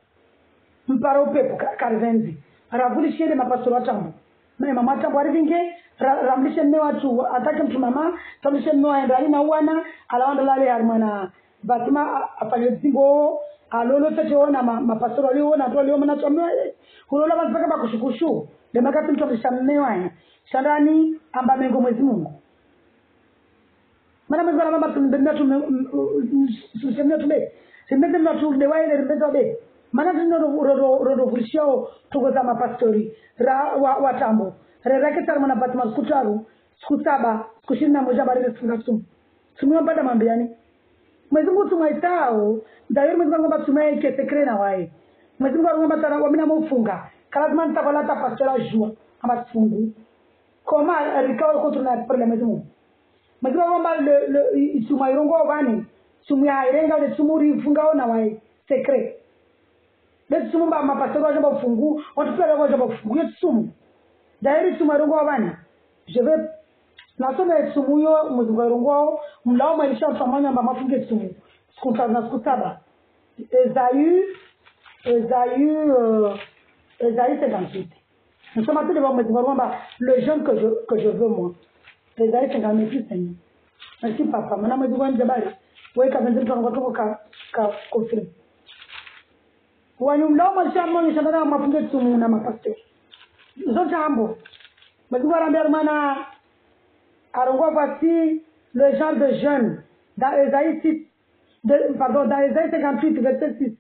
Mpare upepo karvenzi. Ravulishie de mapasoro tambo. Mama tambo arivinge ramlishe mme watu atake mtu mama tamlishe mme waenda ina wana alawanda lale harmana batima afanye zingo alolo tete ona mapasoro aliona to aliona natomwe kulola bazaka bakushukushu de makati mtu alishamme wana shandani amba mengo mwezi Mungu mana mzala mama tumbenda tusemna tume semna mna tu de waile rembezo be mana rodo vulishao tugoza mapastori watambo rereketa mana batima skutaru skutaba kushina moja barele sungatum sumwa bada mambiani mwezi Mungu tumaitao ndayo mwezi Mungu batumai ke sekrena wae mwezi Mungu ngomba tara wamina mfunga kala man tabalata pastora jua ama fungu koma rikawa ko tuna problème mwezi Mungu mwezi Mungu ngomba le sumairongo bani sumya irenga le sumuri funga ona wae secret le sumba mapastora jamba fungu watu pia wao jamba fungu yetu sumu dairi sumairongo bani je vais nasome sumuyo muzigarongo mlao malisha mtamanya mba mafunge sumu skutana skutaba Esaü 58 nous sommes appelés devant muzigarongo le jeune que je veux moi Esaü 58 Seigneur merci papa mana muzigarongo jabari weka benzi mtango toko ka confirm wanyum mlao malisha mmoja shandana mafunge sumu na mapastor zote ambo muzigarongo mana alors voici le genre de jeunes dans Esaïe 58 verset 6.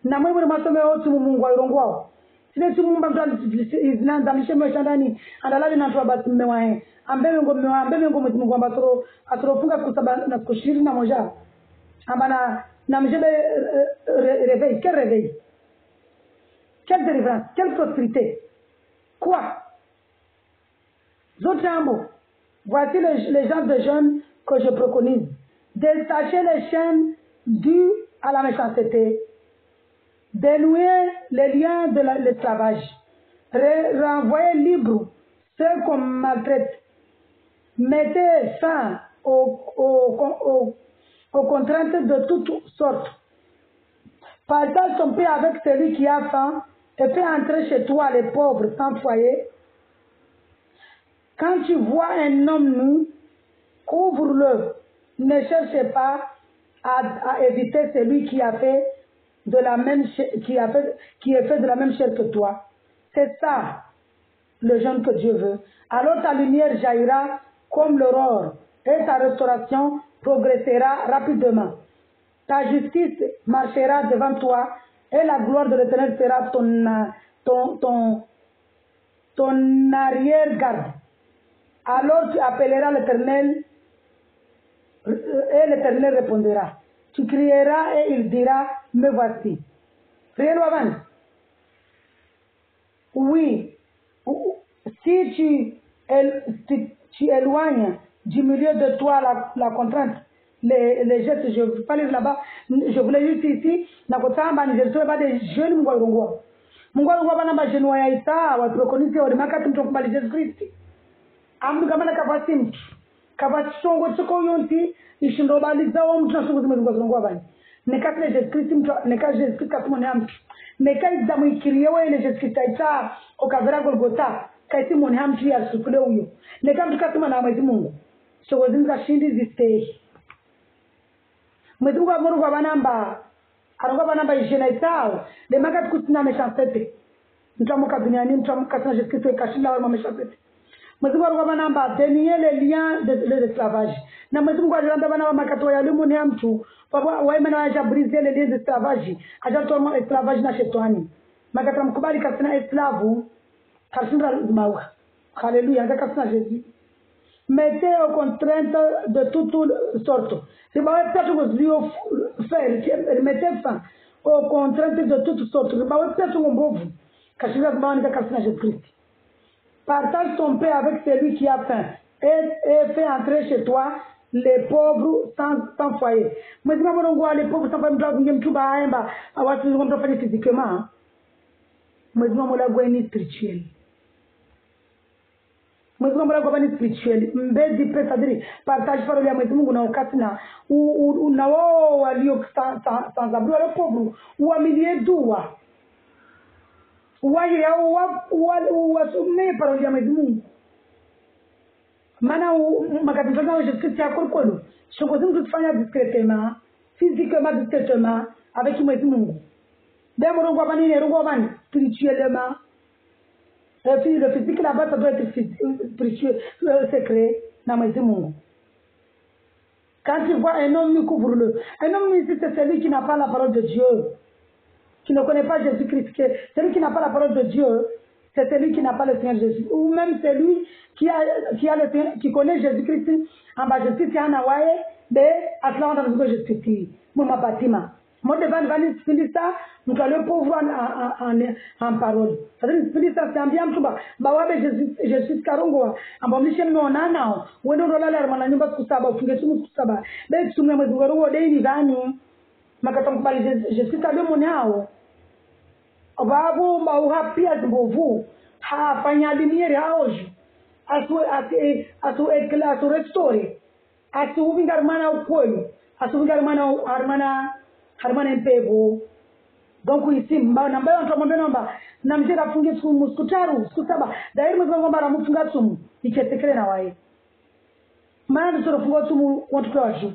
Na mwe masome otu Mungu airongwao. Sile tu Mungu mtu izinanda msheme shandani andalabi na mtu basi mmewae. Ambebe ngo Mungu ambasoro atorofunga kusaba na kushiri na moja. Ambana na mjebe réveil, quel réveil? Quelle délivrance, quelle prospérité? Quoi? Zotambo. Voici les genres de jeunes que je préconise. Détacher les chaînes dues à la méchanceté. Dénouer les liens de l'esclavage. Renvoyer libre ceux qu'on maltraite. Mettez fin aux contraintes de toutes sortes. Partage ton pain avec celui qui a faim et fais entrer chez toi les pauvres sans foyer. Quand tu vois un homme nu, couvre-le. Ne cherchez pas à éviter celui qui est fait de la même chair que toi. C'est ça le jeûne que Dieu veut. Alors ta lumière jaillira comme l'aurore et ta restauration progressera rapidement. Ta justice marchera devant toi et la gloire de l'Éternel sera ton arrière-garde. alors tu appelleras l'Éternel et l'Éternel répondra. Tu crieras et il dira, me voici. Rien ne va. Oui, si tu éloignes du milieu de toi la contrainte, les gestes, je ne vais pas lire là-bas, je voulais juste ici, je ne sais pas des jeunes mungwa. Mungwa banamba jeune wa Isa, wa prokonisi wa makati mtu kubali Yesu Kristo. Amdu kamana kavasim. Kavachongo choko yonti, ishindo bali zao mtu na sungu zimezungwa bani. Nekatile Yesu Kristo mtu, nekatile Yesu Kristo kasimo ni amtu. Nekai zamu ikiriyewa ile Yesu Kristo ita, okavera Golgotha, kaisimu ni amtu ya sufule uyo. Nekai mtu kasimo na mwezi Mungu. So wazinga shindi zistei. Mwezi Mungu wa Mungu wa banamba, arangwa banamba ishena itao, de makati kusina meshansete. Mtamuka duniani, mtamuka sana Yesu Kristo ikashila wa meshansete. Mwezi Mungu wa banamba, dénier les liens de l'esclavage. Na mwezi Mungu wa banamba makato ya limu ni mtu, waimena aja briser les liens d'esclavage, aja toa esclavage na shetani. Makata mkubali kasina esclavu, kasina mawa. Alléluia, kasina Jésus. Mettez aux contraintes de toutes sortes. Si vous avez peut-être faire, mettez fin aux contraintes de toutes sortes. Si vous avez peut-être un bon vous, partage ton pain avec celui qui a faim et fais entrer chez toi les pauvres sans foyer. Mais si vous avez les pauvres sans foyer, vous avez fait physiquement. Mais si vous avez une spirituelle. Mwezi Mungu ni spiritual mbezi pesa diri partage parole ya Mwezi Mungu na wakati na wao walio sans abri wale pauvres uamilie dua waje au wasome parole ya Mwezi Mungu maana makatizo yao Yesu Kristo yakolo shughuli mtu tufanya discrètement physiquement avec Mwezi Mungu demo rongo bani ne rongo bani spirituellement. Et puis le physique là-bas, ça doit être spirituel, secret, dans Mwezi Mungu. Quand tu vois un homme, couvre-le. Un homme ici, c'est celui qui n'a pas la parole de Dieu, qui ne connaît pas Jésus-Christ. Celui qui n'a pas la parole de Dieu, c'est celui qui n'a pas le Seigneur Jésus. Ou même celui qui connaît Jésus-Christ, en bas Jésus, qui en a ouaé, mais à cela, on a dit Jésus-Christ. Moi, ma bâtiment. Moi, devant Vanis Filissa, nous allons pouvoir en parole. C'est-à-dire, Filissa, c'est un bien tout bas. Bawabe, Jésus Karongo, en bon mission, non, non, ou non, là, là, on a une base Kusaba, ou Fungetum Kusaba. Mais tu me dis, ou Dei Vani, Makatam Pali, Jésus Kabe Monao. Babu, Mauha Piaz Bovu, Ha, Fanya Limier House, Asu Ekla, Asu Restore, Asu Vingarmana Upoyo, Asu Vingarmana Harmana mpego. Donc ici mbana mbaya ntombe namba na mjera afunge siku tatu siku saba dairi mwezi ngomba ramufunga tumu iketekele na wae maana tunafunga tumu watu kwa juu.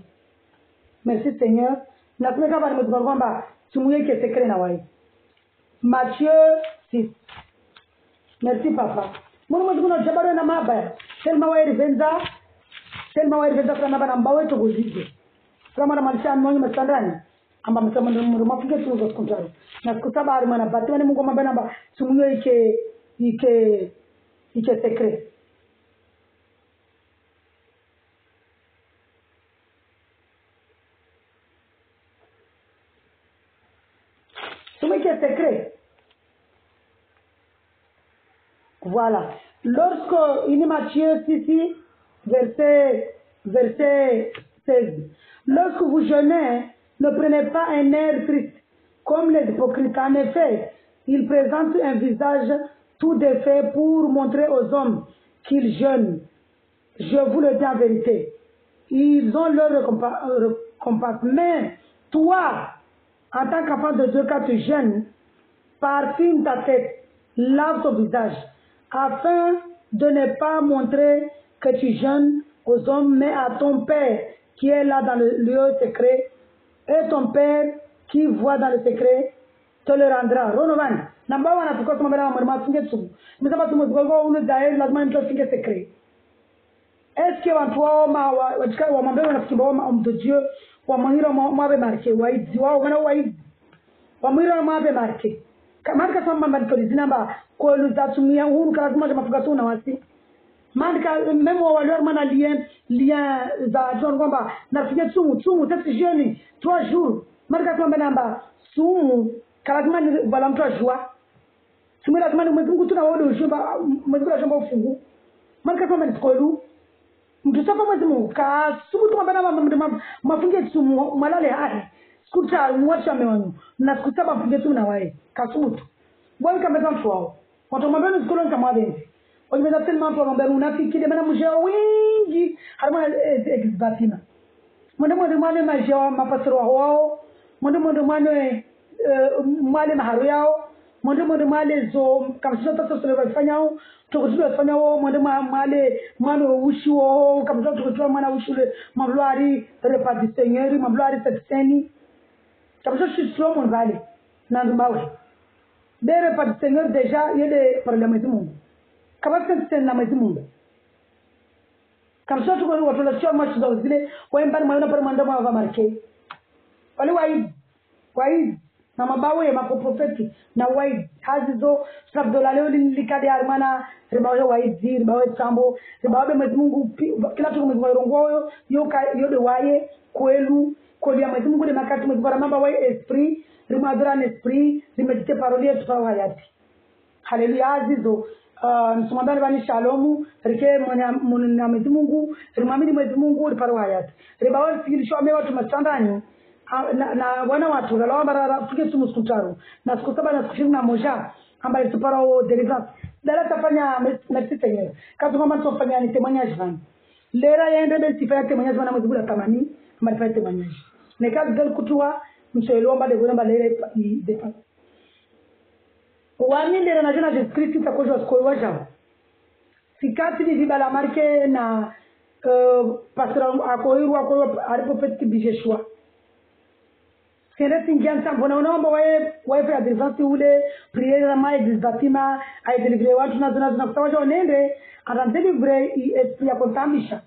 Merci Seigneur na tumeka bali mwezi ngomba tumu yake iketekele na wae. Matthieu 6. Merci papa. Mungu mwezi kuna jabaro na mabaya selma wae rivenza kana bana mbawe to gozize kama na maisha mmoja msandani amba msema ndio mafunge tu kwa kontrol na sikusaba harimana batwa ni Mungu mabana amba tumuyo ike secret. Tumuyo ike secret. Voilà. Lorsque il Matthieu 6 verset 16. Lorsque vous jeûnez, ne prenez pas un air triste, comme les hypocrites. En effet, ils présentent un visage tout défait pour montrer aux hommes qu'ils jeûnent. Je vous le dis en vérité. Ils ont leur récompense. Mais toi, en tant qu'enfant de Dieu, quand tu jeûnes, parfume ta tête, lave ton visage, afin de ne pas montrer que tu jeûnes aux hommes, mais à ton Père qui est là dans le lieu secret. Et ton Père qui voit dans le secret te le rendra. Ronovan, namba wana tukao kama mbele wa mafunge tu. Msema tumezgogo ule dae lazima mtu afinge secret. Est-ce que watu wao wa mambo wanafikimba wa de Dieu wa mahira mabe marke waizi wao wana waizi. Wa mahira mabe marke. Kama kama mambo tulizina ba kwa luzatumia huru kama mafuga tu na wasi. mandika même walio mana lien za John kwamba nafikia sumu tatu jioni 3 jours mandika kwamba namba sumu kalazima bala mtu ajua sumu lazima mwezi Mungu tuna wao ujumba mwezi Mungu ajumba ufungu mandika kwamba nikolu mtu sasa mwezi Mungu ka sumu tu kwamba mafunge sumu malale hai skuta mwacha mewanyu na skuta mafunge tu na wae kasumu tu bwana kama mtu wao watu mabano zikolo kama wabenzi wajimeza tena mtu anambia unafikiri maana mjao wingi harima exbatina mwende majao mapasoro wao mwende maharo yao mwende zo kama sio tatu sio wafanyao tukotuwa wafanyao mwende mwana ushi wao kama sio tukotuwa mwana ushi mabluari repas seigneur mabluari septeni kama sio sio mwanzali na mbawe dere repas seigneur deja yele parlement Mungu kama sisi na mwezi Mungu kama sio tuko watu la chama cha zile waembani mwana pale mwanda wa marke wale waid na mabawe maprofeti na waid hazizo sababu dola leo likadi armana ribawe waid ribawe tambo ribawe mwezi Mungu kila tuko mwezi rongoyo yode waye kwelu kwa mwezi Mungu ni makati mwezi bara mamba wae esprit rimadra na esprit rimedite parolie tupa hayati haleluya hazizo msumandani bani shalomu rike mwana mwezi Mungu rimamini mwezi Mungu riparo hayati ribawe sikilisho amewa tumachandani na wana watu la bara fike sumu skutaru na siku 7 na siku 21 ambaye tuparo deliverance dala tafanya mesite yenyewe kazi kama tufanya ni temanyaji bana lera yende ndio tifanya temanyaji bana mwezi 80 ambaye fanya temanyaji ne kazi dal kutua mshailomba de gona lera de wani lera na jana de script takojwa skolo jao sikati ni vibala marke na pastor akoiru alipo petit bijeshwa Kende tingian mbona unaomba wewe ya advance ule priere na mai disbatima ai delivery watu na kutawaje onende ata delivery esprit ya kontamisha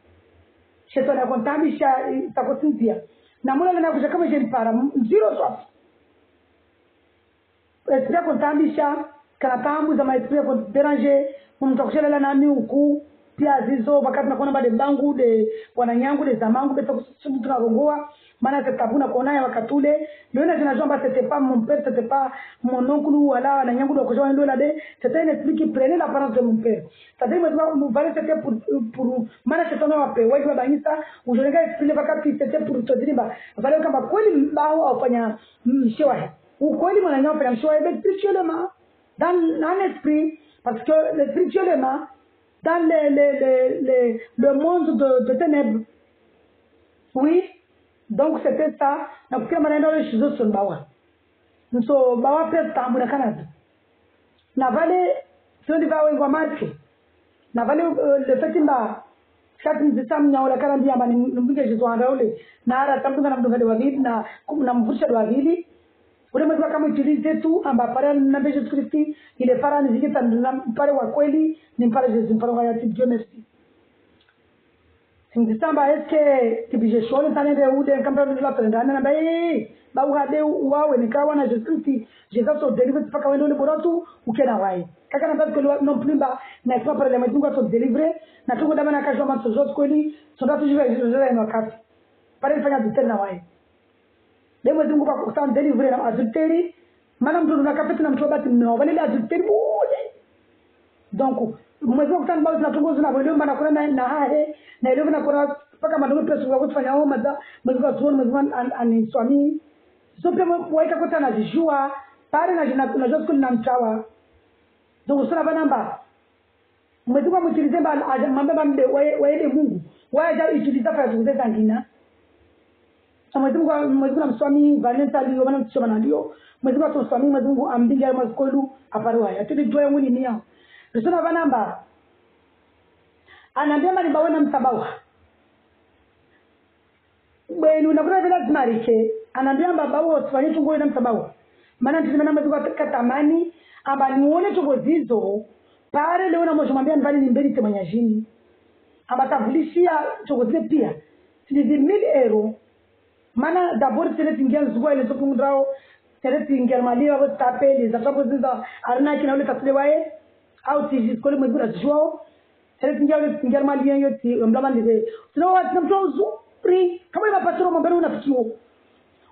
sheto na kontamisha takosintia na mula na kuja kama je para zero swap esprit ya kontamisha kana tambu za mai esprit ya déranger mtakushela na nani huku pia zizo wakati nakuona bade bangu de wananyangu de zamangu beta kusumu tunarongoa maana tutabuna kuonaye wakatule ndio tunajomba c'était pas mon père c'était pas mon oncle wala wananyangu de kujoa ndio la de c'était une explique prenez la parole de mon père c'est-à-dire maintenant valait c'était pour maana c'était na wape wao banyisa ujolenga explique wakati c'était pour te dire ba valait kama kweli bao afanya mshewa ukweli mwananyangu afanya mshewa ebe spirituellement dans l'esprit parce que le spirituellement dans le monde de ténèbres. Oui, donc c'était ça. Na kukia maneno ya shizo sun bawa. So bawa pia tambu na Canada. Na vale sio ndivawe kwa marke. Na vale le fait mba kati mzisamu nya wala kana ndiamba nimbige shizo andaule. Na ara tambu na mdungade wavili na mvusha wavili. Ule mwezi kama utilize tu amba para na Yesu Kristo ile para nizikita mpare wa kweli ni mpare Yesu mpare wa yati Dieu merci. Singizamba eske kibije shole tanende ude kamba bila tenda na bai ba uhade wawe nikawa na Yesu Kristo Jesus so deliver paka wendo boratu ukena wai. Kaka na parce que non plus ba na pas par les matinga so délivrer na tungo dama na kajwa matso zote kweli so tatu jiwe Yesu na wakati. Pare fanya ditena wai. Leo Mungu kwa kusana delivery na adultery maana mtu unakapita na mtu bati mmeo wale adultery bure donc mwezi wa kusana bado tunatongoza na wale maana kuna na hahe na ile na kuna paka madongo pesa kwa kufanya hao madha mwezi wa tuone mwezi ani swami sote waika kota na jua pale na tunajua siku na mtawa donc usana banamba mwezi wa mtilize mambo mambe waende Mungu waje itiliza kwa kuweza ngina mwezi Mungu mswami Valenta leo bana msoma na ndio mwezi Mungu mswami mwezi Mungu ambinga maskolu aparwa ya tuli joya mwini ni yao rusona banamba anambia mali bawana msabawa bwenu na kuna vile zimarike anambia baba wao tufanye tungo na msabawa maana tulimena mwezi Mungu katamani amba nione tungo zizo pale leo na mwambia ndani ni mbele temanya jini amba tavulishia tungo zile pia ni 1000 euros mana d'abord c'est tingian zuwa ile zopundrao c'est tingian mali wa tape les attrapo zinza arna kina ule tasle wae au tiji skole mwezi na zuwa ele tingia mali yote mlama ndiye sio watu mtu uzuri kama ile pastor mbona unafikio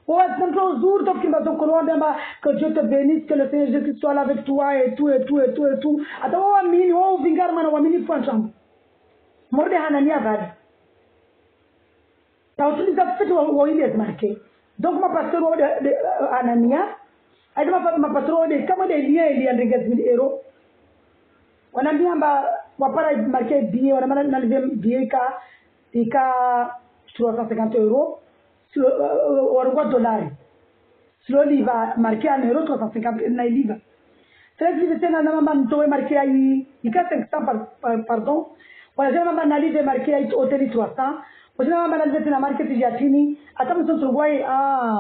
watu mtu uzuri tukimba tukuomba que Dieu te bénisse, que le Seigneur Jésus soit là avec toi et tout et tout et tout et tout hata waamini wao vingar maana waamini kwa jambo morde hanania vadi tautuliza pete wa ile marqué donc ma pasteur wa Anania aidha ma pasteur wa kama de lia ndenge 1000 euros wanaambia wapara marqué billet wana nalive billet ika 350 euros warungwa dolari slowly va marqué en euros 350 na liva très vite tena na mama mtoe marqué ai ika 500 pardon wala mama nalive marqué ai hoteli 300 wajina mama nalive tena marqué tijatini hata mtoto ngwai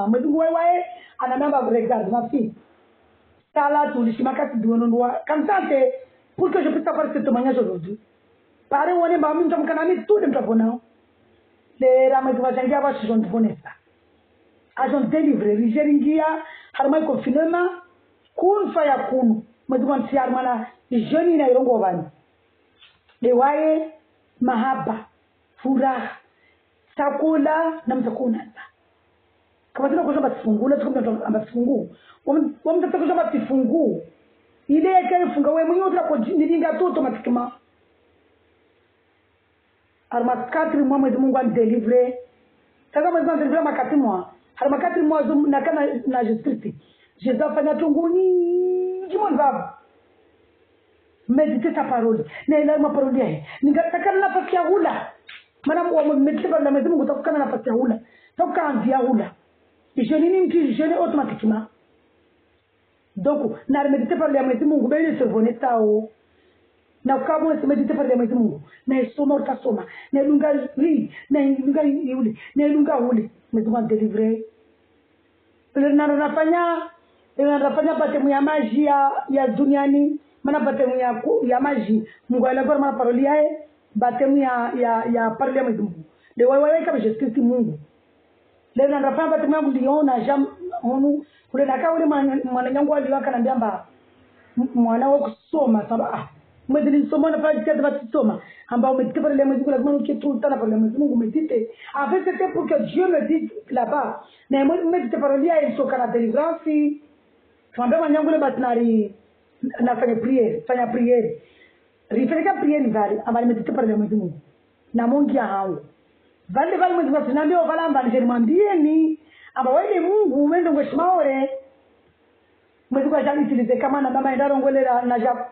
mzungu wewe ana namba regard ma fille sala tulishimakati duonondwa kamsante pour que je puisse avoir ce témoignage aujourd'hui pare wone ba mimi mtamkanani tout de mtapona le ramai tuwachangia ba shon tuponesa ajon delivery rigeringia harmai confinement kun faya kun mwadwan siar mana jeni na irongo bani le wae mahaba furaha chakula na mtakuna kama tuna kusema tufungule tukombe ambafungu wamtaka kusema tufungu ile yake funga wewe mwenyewe utakapojilinga tu automatically arma 4 mois mwezi Mungu anideliver sasa mwezi Mungu anideliver makati mois harma 4 mois na kana na Jésus Jésus afanya tunguni jimon baba méditer sa parole na ile ma parole yake ningataka nafasi ya hula maana mediter na mwezi Mungu utakukana nafasi ya hula tokaanzia hula je nini mtu je automatiquement donc na mediter par le mwezi Mungu bele servone sao na kama mediter par le mwezi Mungu na isoma utasoma na lunga hii na lunga yule na lunga ule mwezi Mungu deliver ile nafanya pate ya maji ya duniani maana pate ya maji Mungu alikuwa maana parole yake batemu ya parole ya mwezi Mungu de wewe kama Yesu Mungu leo nafanya batemu yangu liona jam honu kule nakaa ule mwanangu aliwaka ananiambia mwana wako kusoma saba mwezi nilisoma na pale kiasi batisoma ambao umetipa pale mwezi Mungu lazima ukitu sana pale mwezi Mungu medite avec c'était pour que Dieu me dise là-bas na mwezi medite parole ya Yesu kana deliverance tuambie mwanangu le batnari nafanya prière rifanyika prière vale ambao medite pale mwezi Mungu na Mungu hao vale mwezi Mungu tunaambia wala mbali nimwambieni aba wewe Mungu uende ngweshimaore mwezi kwa jani utilize kama na mama ndaro ngolera na ja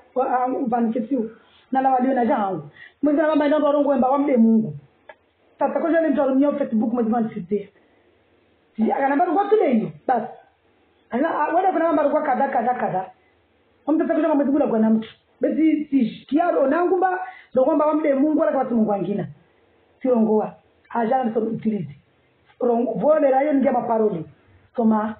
vanikisiu na la walio na jangu mwezi na mama ndaro ngomba wamde Mungu sasa kwa jani mtu mnyo Facebook mwezi vanisite akanamba kwa tule hiyo basi ana wale kuna mama kwa kada mtu sasa kama mwezi kwa na mtu basi si kiaro nangumba ndo kwamba wamde Mungu wala kwa Mungu wengine siongoa ajana mtu utilize vole rayo ngia maparoli soma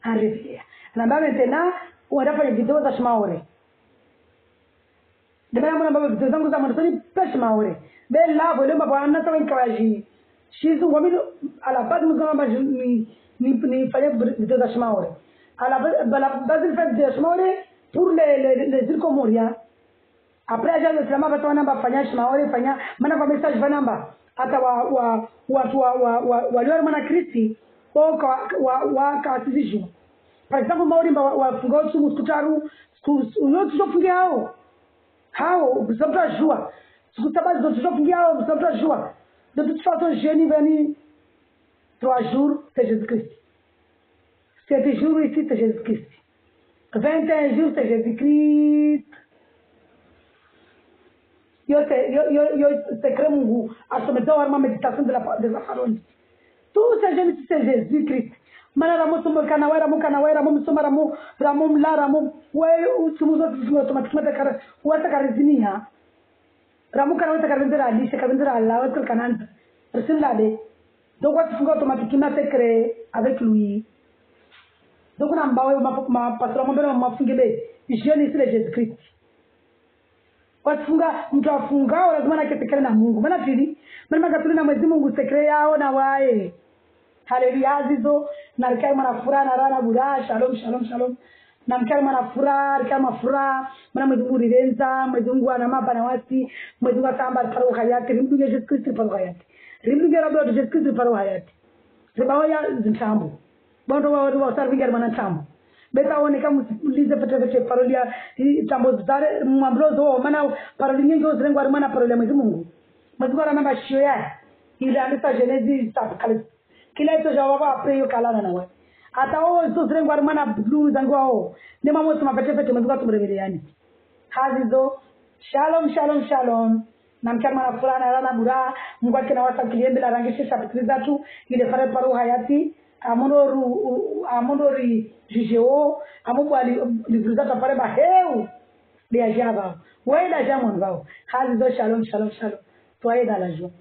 à révéler na mbele tena unafanya video za shimaore ndio maana mbona video zangu za mwanzo pesh maore bel la vole mabwana tawa ikawaji shizu ngomini ala bad mzamba ni fanya video za shimaore ala bad fait de shimaore pour les zirkomoria après agent de trama batwa namba fanya shimaore fanya maana kwa message va namba hata watu walio maana Kristi wa kaasizishwa par exemple maorimba wafunga usumu kutaru yote tufungia hao msabta jua sikutabazi zote tufungia hao msabta jua de toute façon je n'y venu 3 jours c'est Jésus-Christ 7 jours ici c'est Jésus-Christ 21 jours c'est Jésus-Christ yo secret Mungu asometoa arma méditation de la parole tout ça je c'est Jésus-Christ mana ramo somo kana wera mo msoma ramo mla ramo wewe usumuzo automatically kara wata karizinia ramo kana wata karizira alisha karizira Allah wata kananda rasulullah donc watu funga automatiquement secret avec lui donc na mbawe ma pastor mbele mafunge be jeune c'est Jésus-Christ wafunga mtu afunga lazima naketekana na Mungu maana pili maana katuli na mwezi Mungu secret yao na wae haleluya hizo na kai mara furaha na rana bura shalom na mkari mwana furaha kama furaha mwana Mwenyezi Mungu rivenza Mwenyezi Mungu ana mapa na wasi Mwenyezi Mungu akamba paro hayati rimduge Yesu Kristo paro hayati rimduge rabbi wa Yesu Kristo paro hayati zibaoya zintambo bondo wa sarvinga mwana tambo beta one kama ulize pete parolia tambo zare mwambrozo maana parolia nyingi zirengwa mwana parolia Mwenyezi Mungu Mwenyezi Mungu anamba shio yake ile anisa Genesis kale kila hicho jawabu apreyo kalana na wewe hata wao sio zirengwa mwana blue zangu wao ni mamo tumapete Mwenyezi Mungu tumreveleani hazizo shalom na mkama na fulana lana bura Mungu akina wasa kiliembe la rangisha pitiliza tu ile paro hayati amondori jijeo amubu alivuliza pale baheu dia java wenda jamon vao hazizo shalom twaida la joie